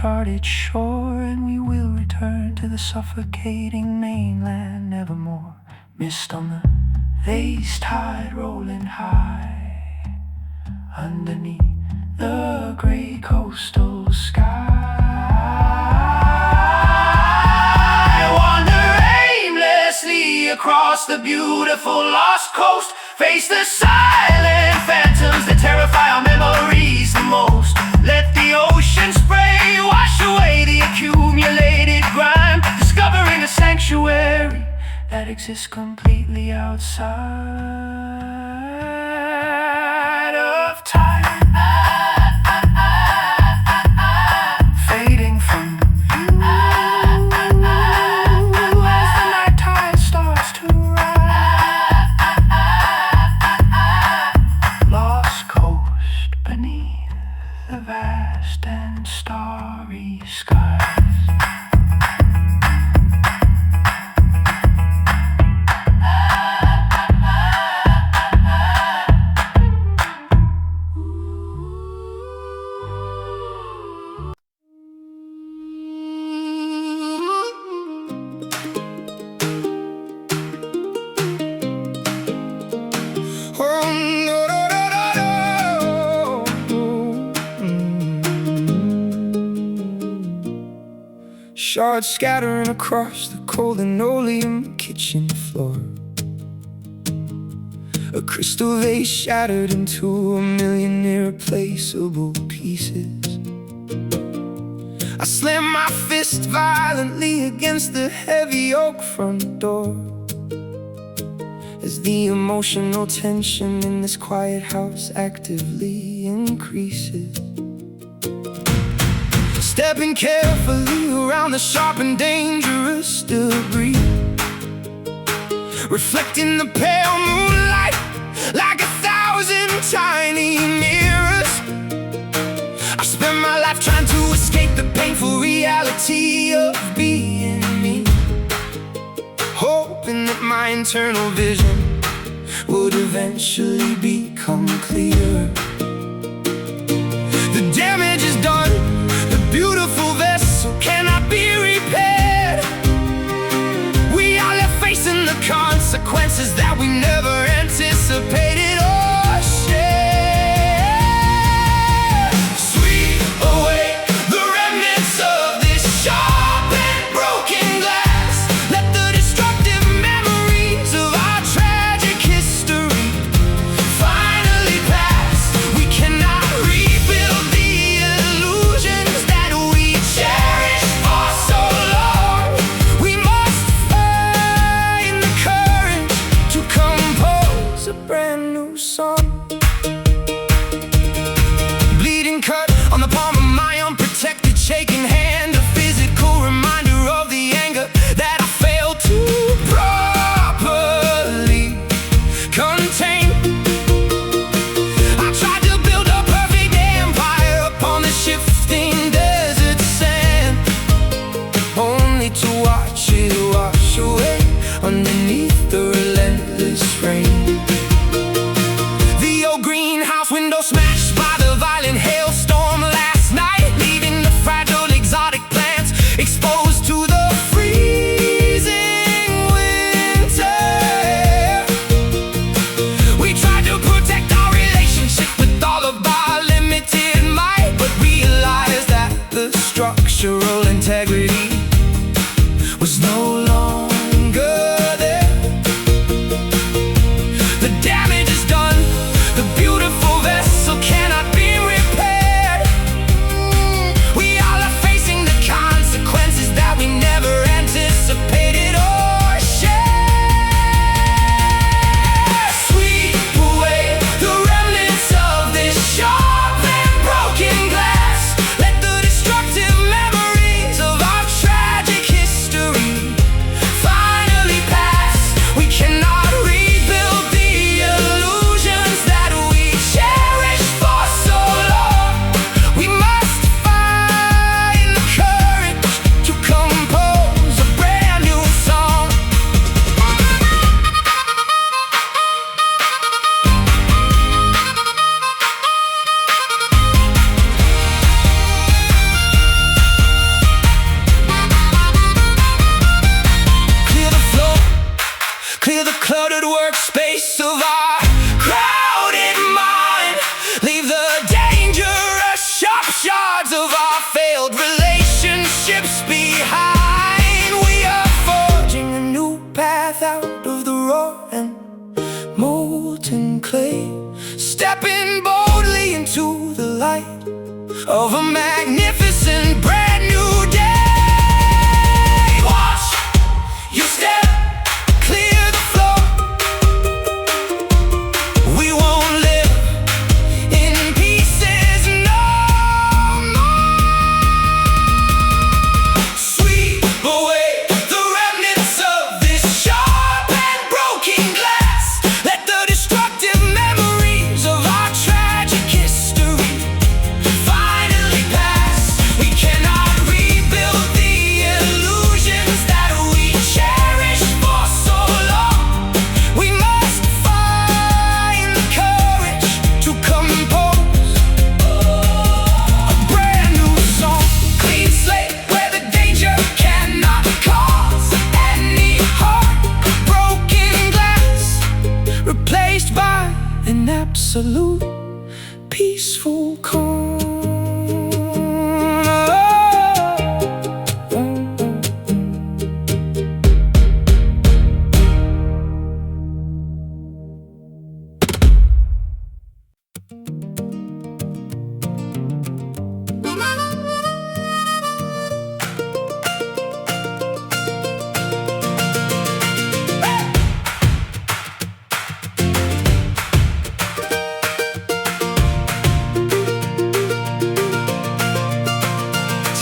uncharted shore, and we will return to the suffocating mainland nevermore. Mist on the vase tide rolling high underneath the gray coastal sky. Wander aimlessly across the beautiful lost coast, face the silent phantoms that terrify our memories the most. Let the ocean spray wash away the accumulated grime, discovering a sanctuary that exists completely outside of time. Fading from view as the night tide starts to rise. Lost coast beneath the vast and starry skies. Shards scattering across the cold linoleum kitchen floor. A crystal vase shattered into a million irreplaceable pieces. I slam my fist violently against the heavy oak front door as the emotional tension in this quiet house actively increases. Stepping carefully around the sharp and dangerous debris, reflecting the pale moonlight like 1,000 tiny mirrors. I spend my life trying to escape the painful reality of being me, hoping that my internal vision would eventually become clearer. The damage is done, beautiful vessel cannot be repaired. We are left facing the consequences that we never anticipated or shared. Sweep away the remnants of this sharp and broken glass. Let the destructive memories of our tragic history finally pass. We cannot rebuild the illusions cherished for so long. We must find the courage to compose a brand new song. Bleeding cut on the palm of my unprotected shaking hand, a physical reminder of the anger that I failed to properly contain. I tried to build a perfect empire upon the shifting desert sand, only to watch it wash away underneath the relentless rain. The cluttered workspace of our crowded mind. Leave the dangerous sharp shards of our failed relationships behind. We are forging a new path out of the raw and molten clay, stepping boldly into the light of a magnificent brand new day. Watch your step, clear the floor. We won't live in pieces no more. Sweep away the remnants of this sharp and broken glass. Let the destructive memories of our tragic history finally pass. We cannot rebuild the illusions that we cherished for so long. We must find the courage to compose a brand new song. Clean slate where the danger cannot cause any harm. Broken glass replaced by an absolute peaceful calm.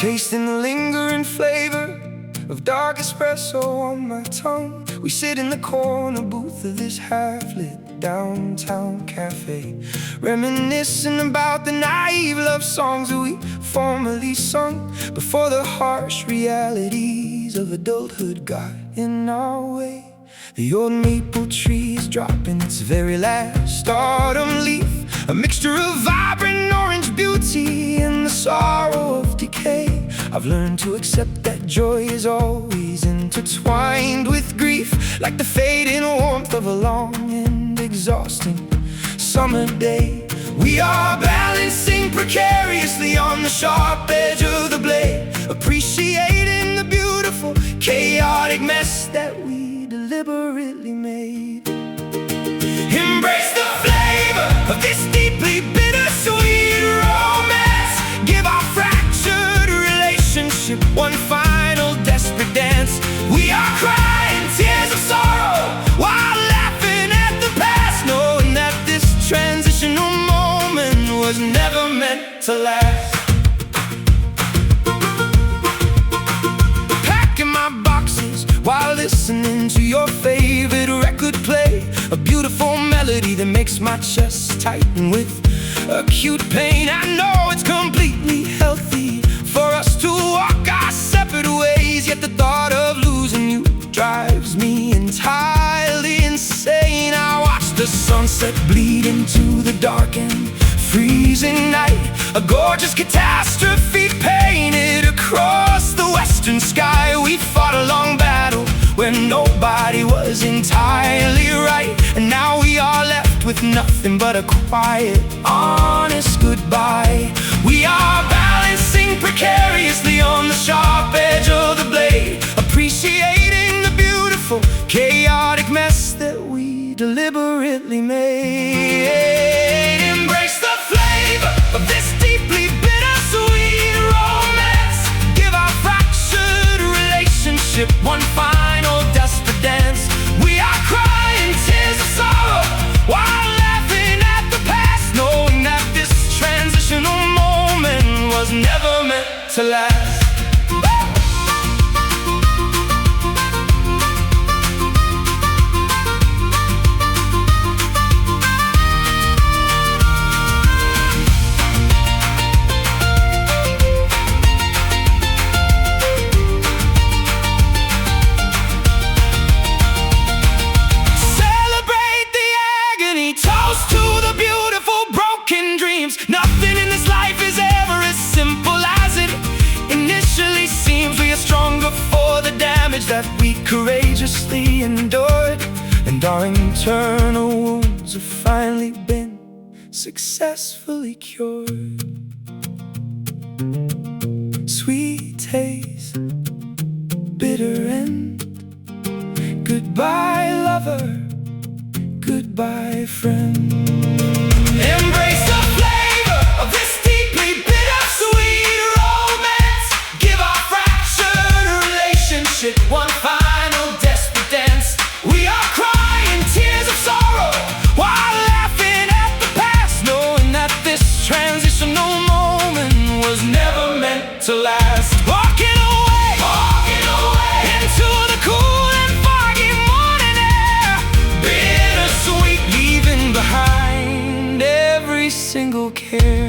Tasting the lingering flavor of dark espresso on my tongue. We sit in the corner booth of this half-lit downtown cafe, reminiscing about the naive love songs that we formerly sung before the harsh realities of adulthood got in our way. The old maple tree is dropping its very last autumn leaf, a mixture of vibrant orange beauty and the sorrow of decay. I've learned to accept that joy is always intertwined with grief, like the fading warmth of a long and exhausting summer day. We are balancing precariously on the sharp edge of the blade, appreciating the beautiful, chaotic mess that we deliberately made. Embrace the flavor of this deeply bittersweet romance. Give our fractured relationship one final desperate dance. We are crying tears of sorrow while laughing at the past, knowing that this transitional moment was never meant to last. Packing my boxes while listening to your favorite record play, a beautiful melody that makes my chest tighten with acute pain. I know it's completely healthy for us to walk our separate ways, yet the thought of losing you drives me entirely insane. I watch the sunset bleed into the dark and freezing night, a gorgeous catastrophe painted across the western sky. We fought a long battle when nobody was entirely right, and now we are left with nothing but a quiet, honest goodbye. We are balancing precariously on the sharp edge of the blade, appreciating the beautiful, chaotic mess that we deliberately made. Embrace the flavor of this deeply bittersweet romance. Give our fractured relationship one final desperate dance. We are crying tears of sorrow while laughing at the past, knowing that this transitional moment was never meant to last. Nothing in this life is ever as simple as it initially seems. We are stronger for the damage that we courageously endured, and our internal wounds have finally been successfully cured. Sweet taste, bitter end. Goodbye lover, goodbye friend. Embrace the flavor of this deeply bittersweet romance. Give our fractured relationship one final desperate dance. We are crying tears of sorrow while laughing at the past, knowing that this transitional moment was never meant to last. Walking away into the cool and foggy morning air. Bittersweet, leaving behind every single care.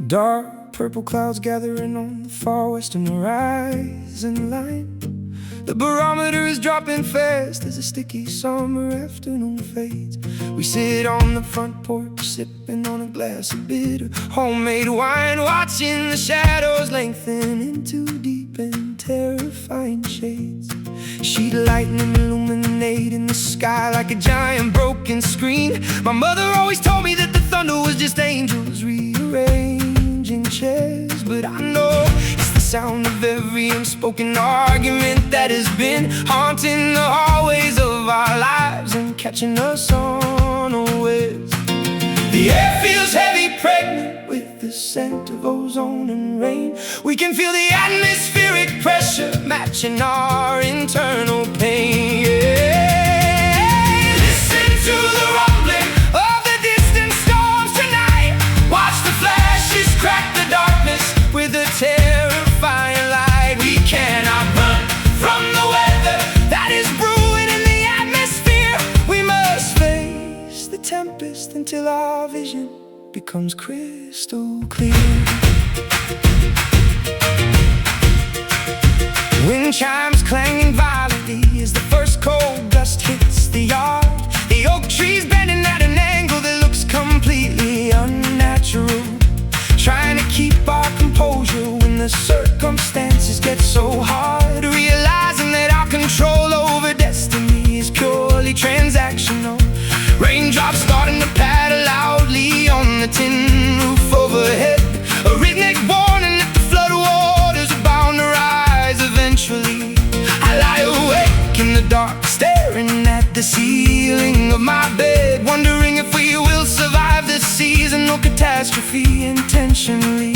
Dark purple clouds gathering on the far western horizon line. The barometer is dropping fast as a sticky summer afternoon fades. We sit on the front porch sipping on a glass of bitter homemade wine, watching the shadows lengthen into deep and terrifying shades. Sheet lightning illuminating the sky like a giant broken screen. My mother always told me that the thunder was just angels rearranging chairs, but I know it's the sound of every unspoken argument that has been haunting the hallways of our lives and catching us unawares. The air feels heavy, pregnant with the scent of ozone and rain. We can feel the atmospheric pressure matching our internal pain. Yeah. Listen to the rumbling of the distant storms tonight. Watch the flashes crack the darkness with a terrifying light. We cannot run from the weather that is brewing in the atmosphere. We must face the tempest until our vision becomes crystal clear. Wind chimes clanging violently as the first cold gust hits the yard. The oak trees bending at an angle that looks completely unnatural. Trying to keep our composure when the circumstances get so hard. Realizing that our control over destiny is purely transactional. Raindrops starting to paddle loudly on the tin roof overhead. A rhythmic warning that the flood waters are bound to rise eventually. I lie awake in the dark, staring at the ceiling of my bed, wondering if we will survive this seasonal catastrophe intentionally.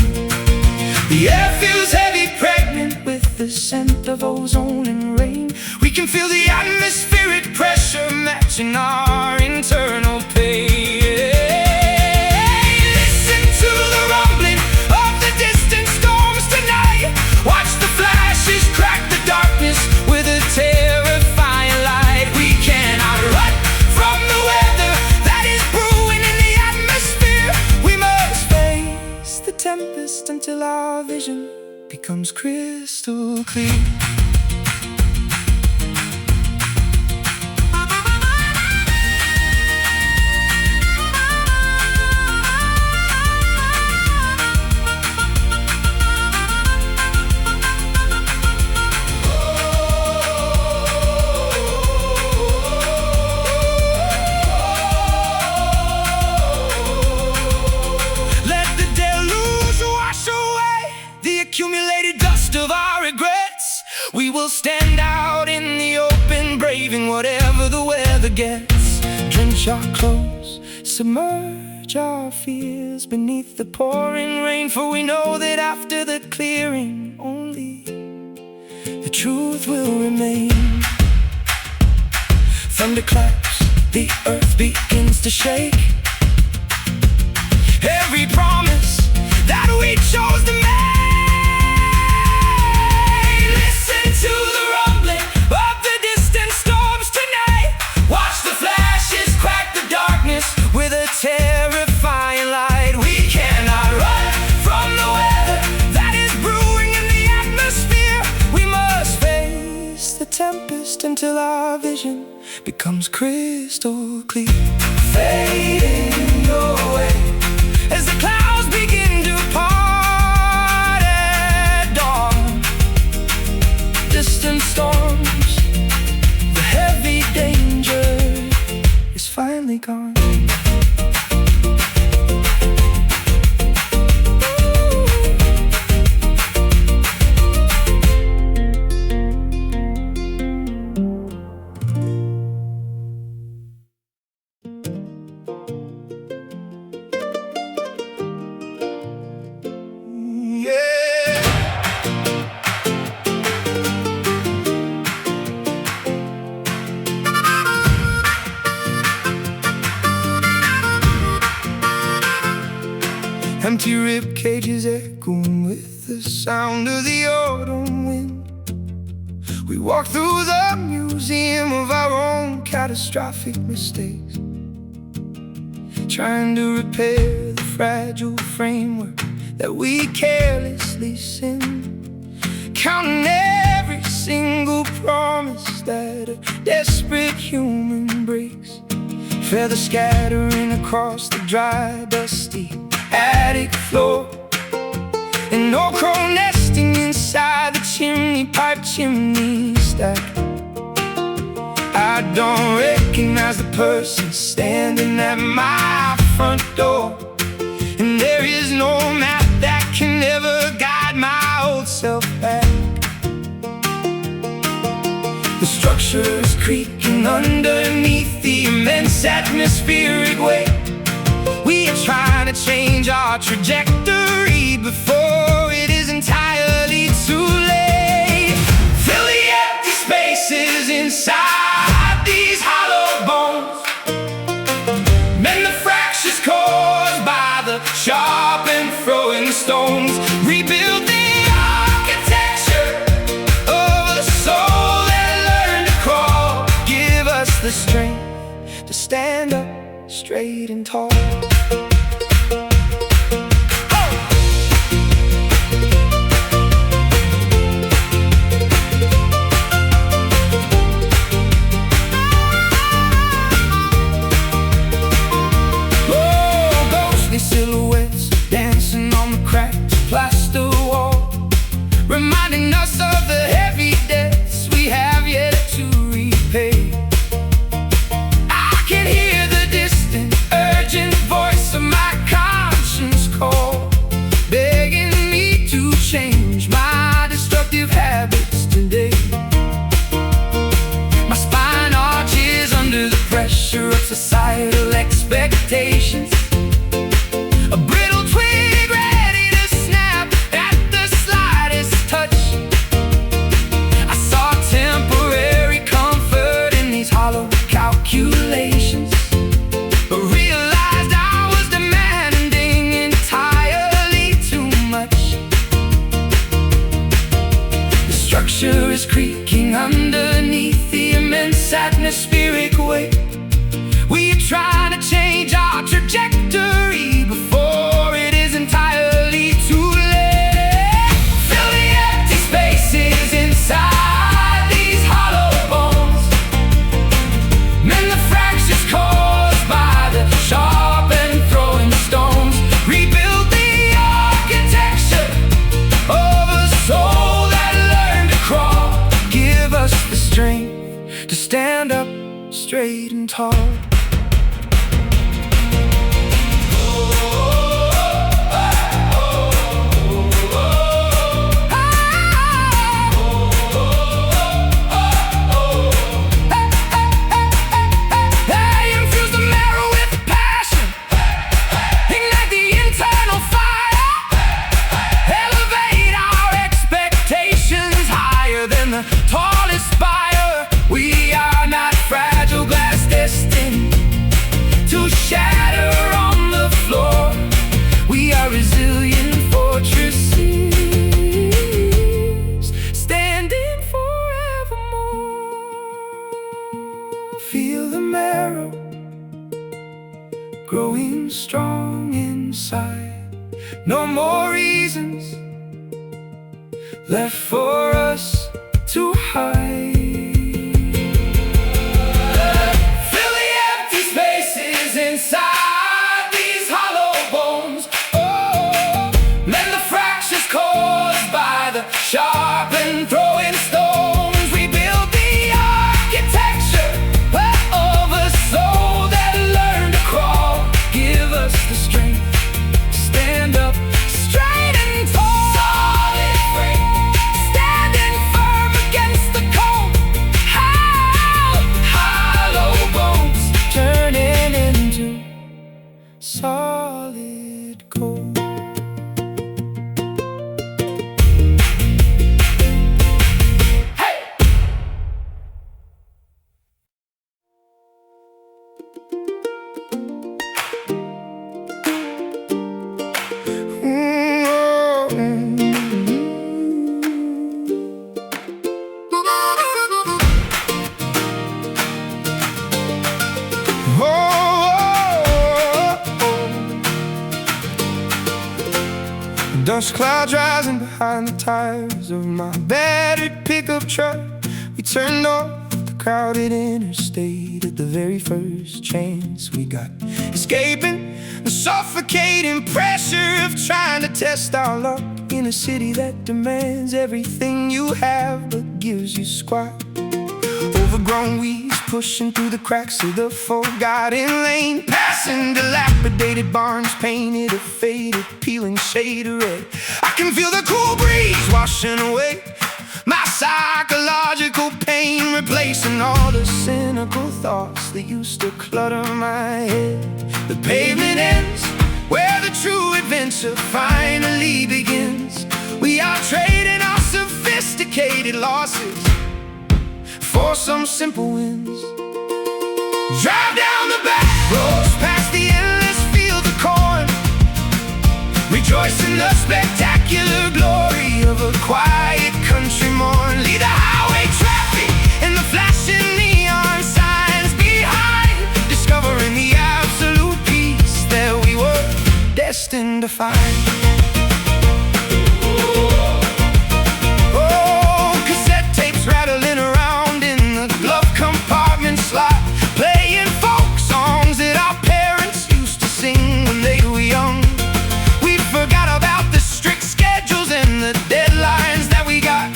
The air feels heavy, pregnant with the scent of ozone and rain. We can feel the atmospheric pressure matching our internal pain. Listen to the rumbling of the distant storms tonight. Watch the flashes crack the darkness with a terrifying light. We cannot run from the weather that is brewing in the atmosphere. We must face the tempest until our vision becomes crystal clear. Accumulated dust of our regrets. We will stand out in the open, braving whatever the weather gets. Drench our clothes, submerge our fears beneath the pouring rain. For we know that after the clearing, only the truth will remain. Thunder claps, the earth begins to shake. Every promise that we chose to make. Listen to the road. tempest until our vision becomes crystal clear. Fading away as the clouds begin to part at dawn. Distant storms, the heavy danger is finally gone. Empty rib cages echoing with the sound of the autumn wind. We walk through the museum of our own catastrophic mistakes, trying to repair the fragile framework that we carelessly sinned, counting every single promise that a desperate human breaks. Feather scattering across the dry, dusty attic floor, and no crow nesting inside the chimney pipe chimney stack. I don't recognize the person standing at my front door, and there is no map that can ever guide my old self back. The structure is creaking underneath the immense atmospheric weight. We are trying to change our trajectory before it is entirely too late. Fill the empty spaces inside these hollow bones, mend the fractures caused by the sharp and throwing stones. Rebuild the architecture of a soul that learned to crawl. Give us the strength to stand up straight and tall. Silhouettes dancing on the cracked plaster wall, reminding us of the heavy debts we have yet to repay. I can hear the distant, urgent voice of my conscience call, begging me to change my destructive habits today. My spine arches under the pressure of societal expectations. A brittle twig ready to snap at the slightest touch. I saw temporary comfort in these hollow calculations, but realized I was demanding entirely too much. The structure is creaking underneath the immense atmospheric weight. We are trying to change our trajectory before it is entirely too late. Fill the empty spaces inside these hollow bones, mend the fractures caused by the sharp and throwing stones. Rebuild the architecture of a soul that learned to crawl. Give us the strength to stand up straight and tall. Tallest spire, we are not fragile glass destined to shatter on the floor. We are resilient fortresses, standing forevermore. Feel the marrow growing strong inside. No more reasons left for us to hide. Dust clouds rising behind the tires of my battered pickup truck. We turned off the crowded interstate at the very first chance we got, escaping the suffocating pressure of trying to test our luck in a city that demands everything you have but gives you squat. Overgrown weeds pushing through the cracks of the forgotten lane, passing dilapidated barns painted a faded, peeling shade of red. I can feel the cool breeze washing away my psychological pain, replacing all the cynical thoughts that used to clutter my head. The pavement ends where the true adventure finally begins. We are trading our sophisticated losses for some simple wins. Drive down the back roads past the endless fields of corn, rejoice in the spectacular glory of a quiet country morn. Leave the highway traffic and the flashing neon signs behind, discovering the absolute peace that we were destined to find. Oh, cassette tapes rattling around in the glove compartment slot, playing folk songs that our parents used to sing when they were young. We forgot about the strict schedules and the deadlines that we got,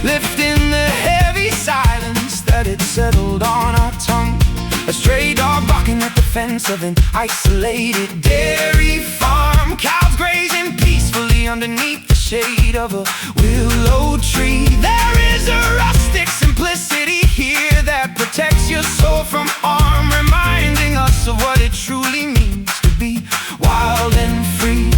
lifting the heavy silence that had settled on our tongue. A stray dog barking at the fence of an isolated dairy farm, cows grazing peacefully underneath the shade of a willow tree. There is a rustic simplicity here that protects your soul from harm, reminding us of what it truly means to be wild and free.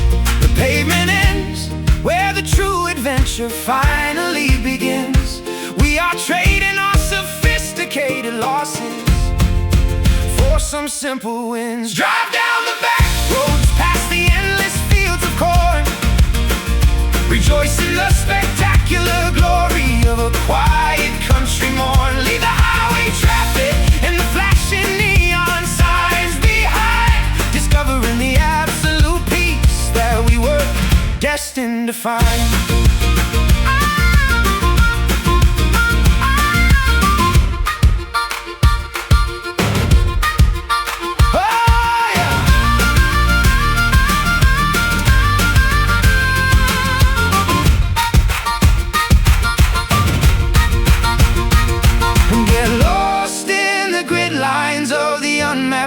The pavement ends where the true adventure finally begins. We are trading our sophisticated losses for some simple wins. Drive down the back roads past the endless fields of corn, rejoice in the spectacular glory of a quiet country morn. Leave the highway traffic and the flashing neon signs behind, discovering the absolute peace that we were destined to find.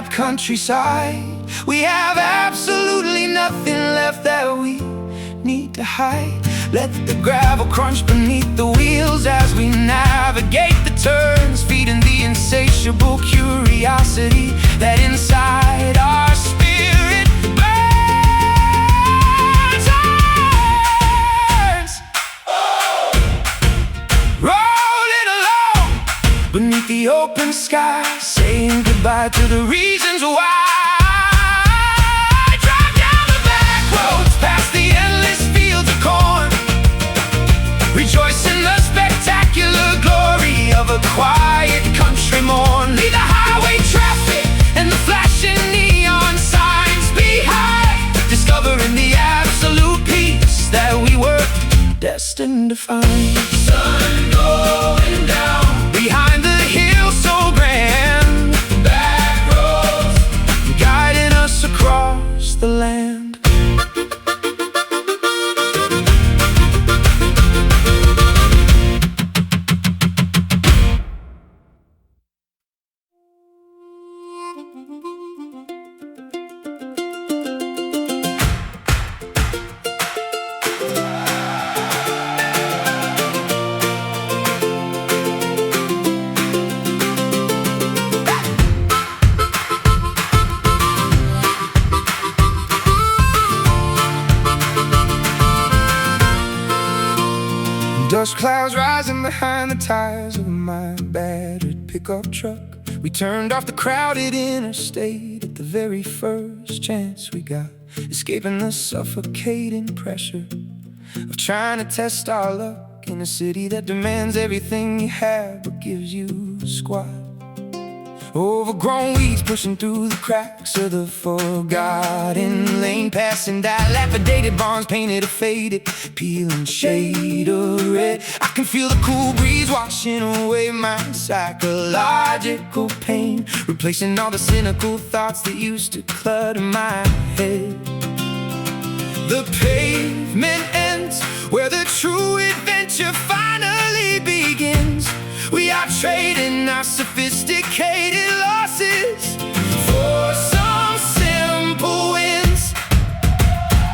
Countryside, we have absolutely nothing left that we need to hide. Let the gravel crunch beneath the wheels as we navigate the turns, feeding the insatiable curiosity that inside our spirit burns. Rolling along beneath the open sky, saying goodbye to the reasons why. Drive down the back roads past the endless fields of corn, rejoice in the spectacular glory of a quiet country morn. Leave the highway traffic and the flashing neon signs behind, discovering the absolute peace that we were destined to find. Sun going down behind the hill so grand, back roads guiding us across the land. Dust clouds rising behind the tires of my battered pickup truck. We turned off the crowded interstate at the very first chance we got, escaping the suffocating pressure of trying to test our luck in a city that demands everything you have but gives you squat. Overgrown weeds pushing through the cracks of the forgotten lane, passing dilapidated barns painted or faded, peeling shade of red. I can feel the cool breeze washing away my psychological pain, replacing all the cynical thoughts that used to clutter my head. The pavement ends where the true adventure finally begins. We are trading our sophisticated losses for some simple wins.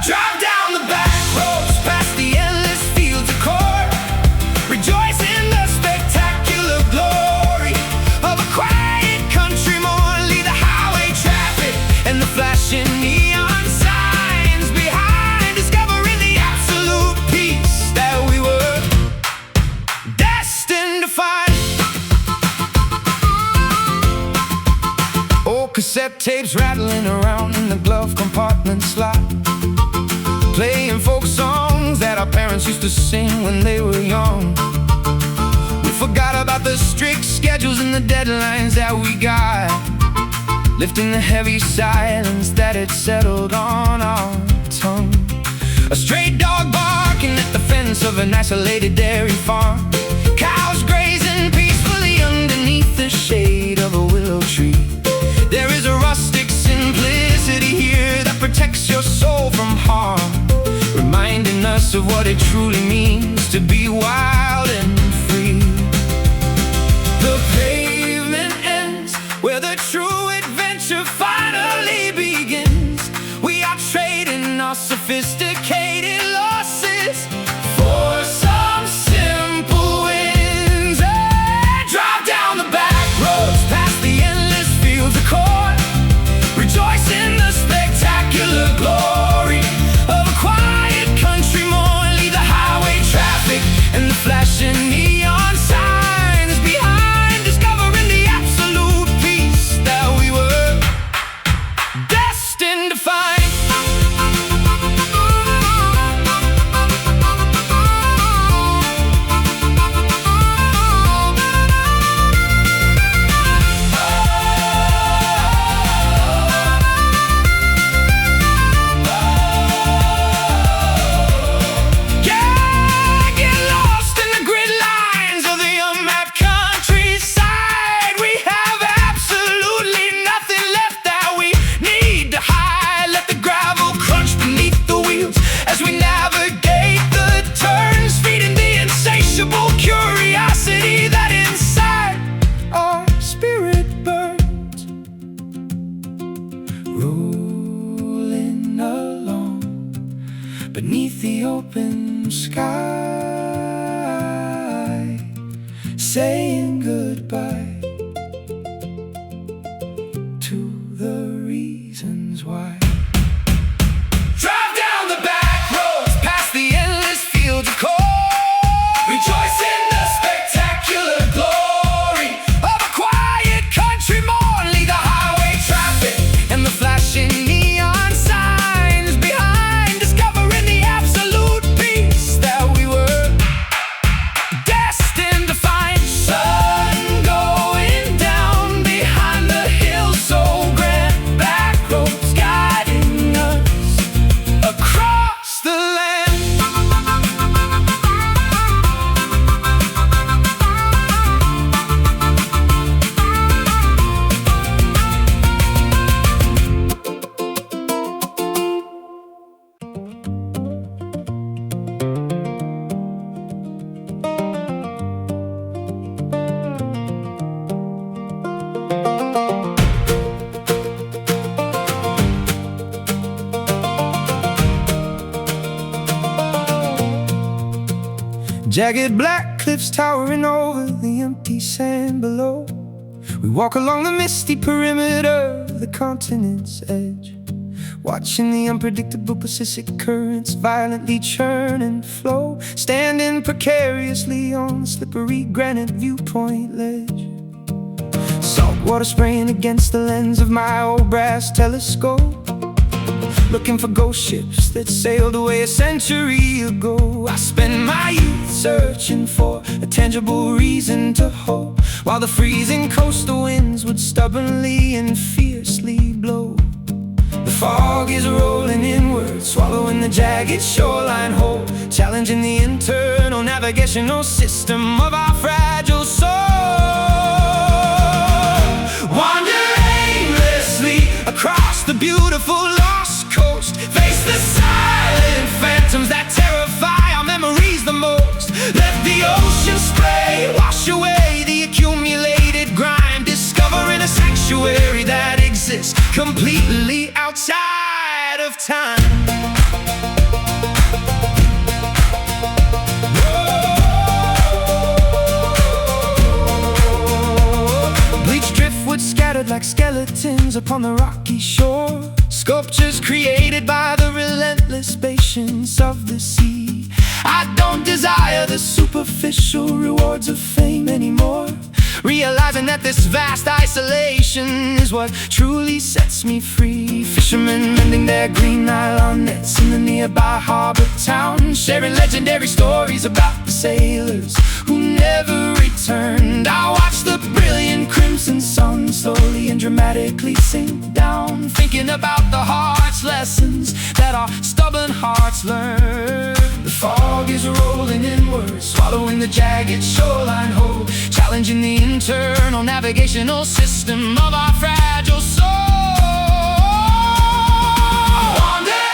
Drive down the back roads past the endless fields of corn, rejoice in the spectacular glory of a quiet country morn. Leave the highway traffic and the flashing neon signs behind, discovering the absolute peace that we were destined to find. Cassette tapes rattling around in the glove compartment slot, playing folk songs that our parents used to sing when they were young. We forgot about the strict schedules and the deadlines that we got, lifting the heavy silence that had settled on our tongue. A stray dog barking at the fence of an isolated dairy farm, cows grazing peacefully underneath the shade of a willow tree. There is a rustic simplicity here that protects your soul from harm, reminding us of what it truly means to be wild and free. The pavement ends where the true adventure finally begins. We are trading our sophisticated losses for some simple wins. And drive down the back roads past the endless fields of corn, rejoice in the spectacular glory of a quiet country morn. Leave the highway traffic and the flashing neon signs behind, discovering the absolute peace that we were destined to find. Curiosity that inside our spirit burns, rolling along beneath the open sky, saying goodbye to the reasons why. Drive down the back roads past the endless fields of corn, rejoice in the spectacular glory of a quiet country morn. Leave the highway traffic and the flashing neon signs behind, discovering the absolute peace that we were destined to find. Sun going down behind the hills so grand, back roads guiding us across the land. Jagged black cliffs towering over the empty sand below. We walk along the misty perimeter of the continent's edge, watching the unpredictable Pacific currents violently churn and flow, standing precariously on the slippery granite viewpoint ledge. Salt water spraying against the lens of my old brass telescope, looking for ghost ships that sailed away a century ago. I spend my youth searching for a tangible reason to hope, while the freezing coastal winds would stubbornly and fiercely blow. The fog is rolling inward, swallowing the jagged shoreline whole, challenging the internal navigational system of our fragile soul. Wander aimlessly across the beautiful lost coast, face the silent phantoms that terrify our memories the most. Let the ocean spray wash away the accumulated grime, discovering a sanctuary that exists completely outside of time. Bleached driftwood scattered like skeletons upon the rocky shore, sculptures created by the relentless patience of the sea. I don't desire the superficial rewards of fame anymore, realizing that this vast isolation is what truly sets me free. Fishermen mending their green nylon nets in the nearby harbor town, sharing legendary stories about the sailors who never returned. I watch the brilliant crimson sun slowly and dramatically sink down, thinking about the heart's lessons that our stubborn hearts learn. The fog is rolling inward, swallowing the jagged shoreline whole, challenging the internal navigational system of our fragile soul. Wander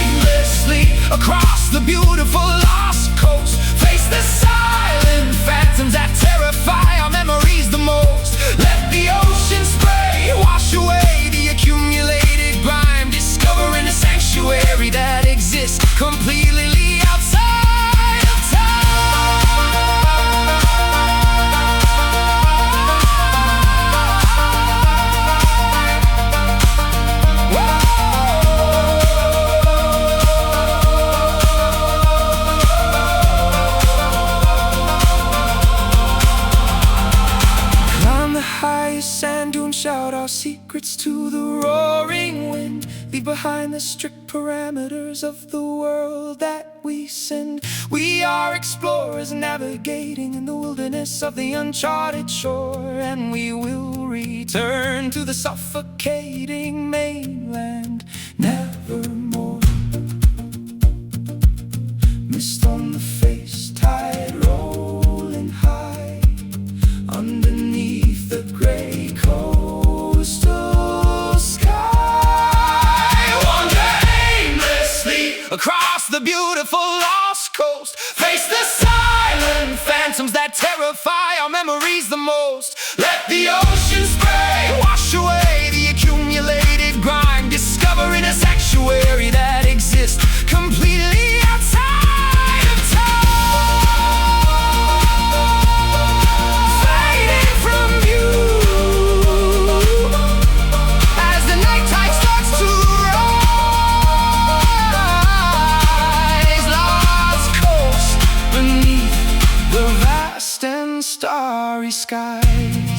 aimlessly across the beautiful lost coast, face the silent phantoms that terrify our memories the most. Let the ocean spray wash away the accumulated grime, discovering a sanctuary that exists completely outside of time. Climb the highest sand dune, shout our secrets to the roaring wind, leave behind the strict parameters of the world that we send. We are explorers navigating in the wilderness of the uncharted shore, and we will return to the suffocating mainland nevermore. Mist on the face, tide rolling high underneath the gray coastal sky. Wander aimlessly across the beautiful lost coast, face the silent phantoms that terrify our memories the most. Let the ocean spray wash away the accumulated grime, discovering a sanctuary that exists completely outside of time. Fading from view as the night tide starts to rise, lost coast beneath the vast and starry skies.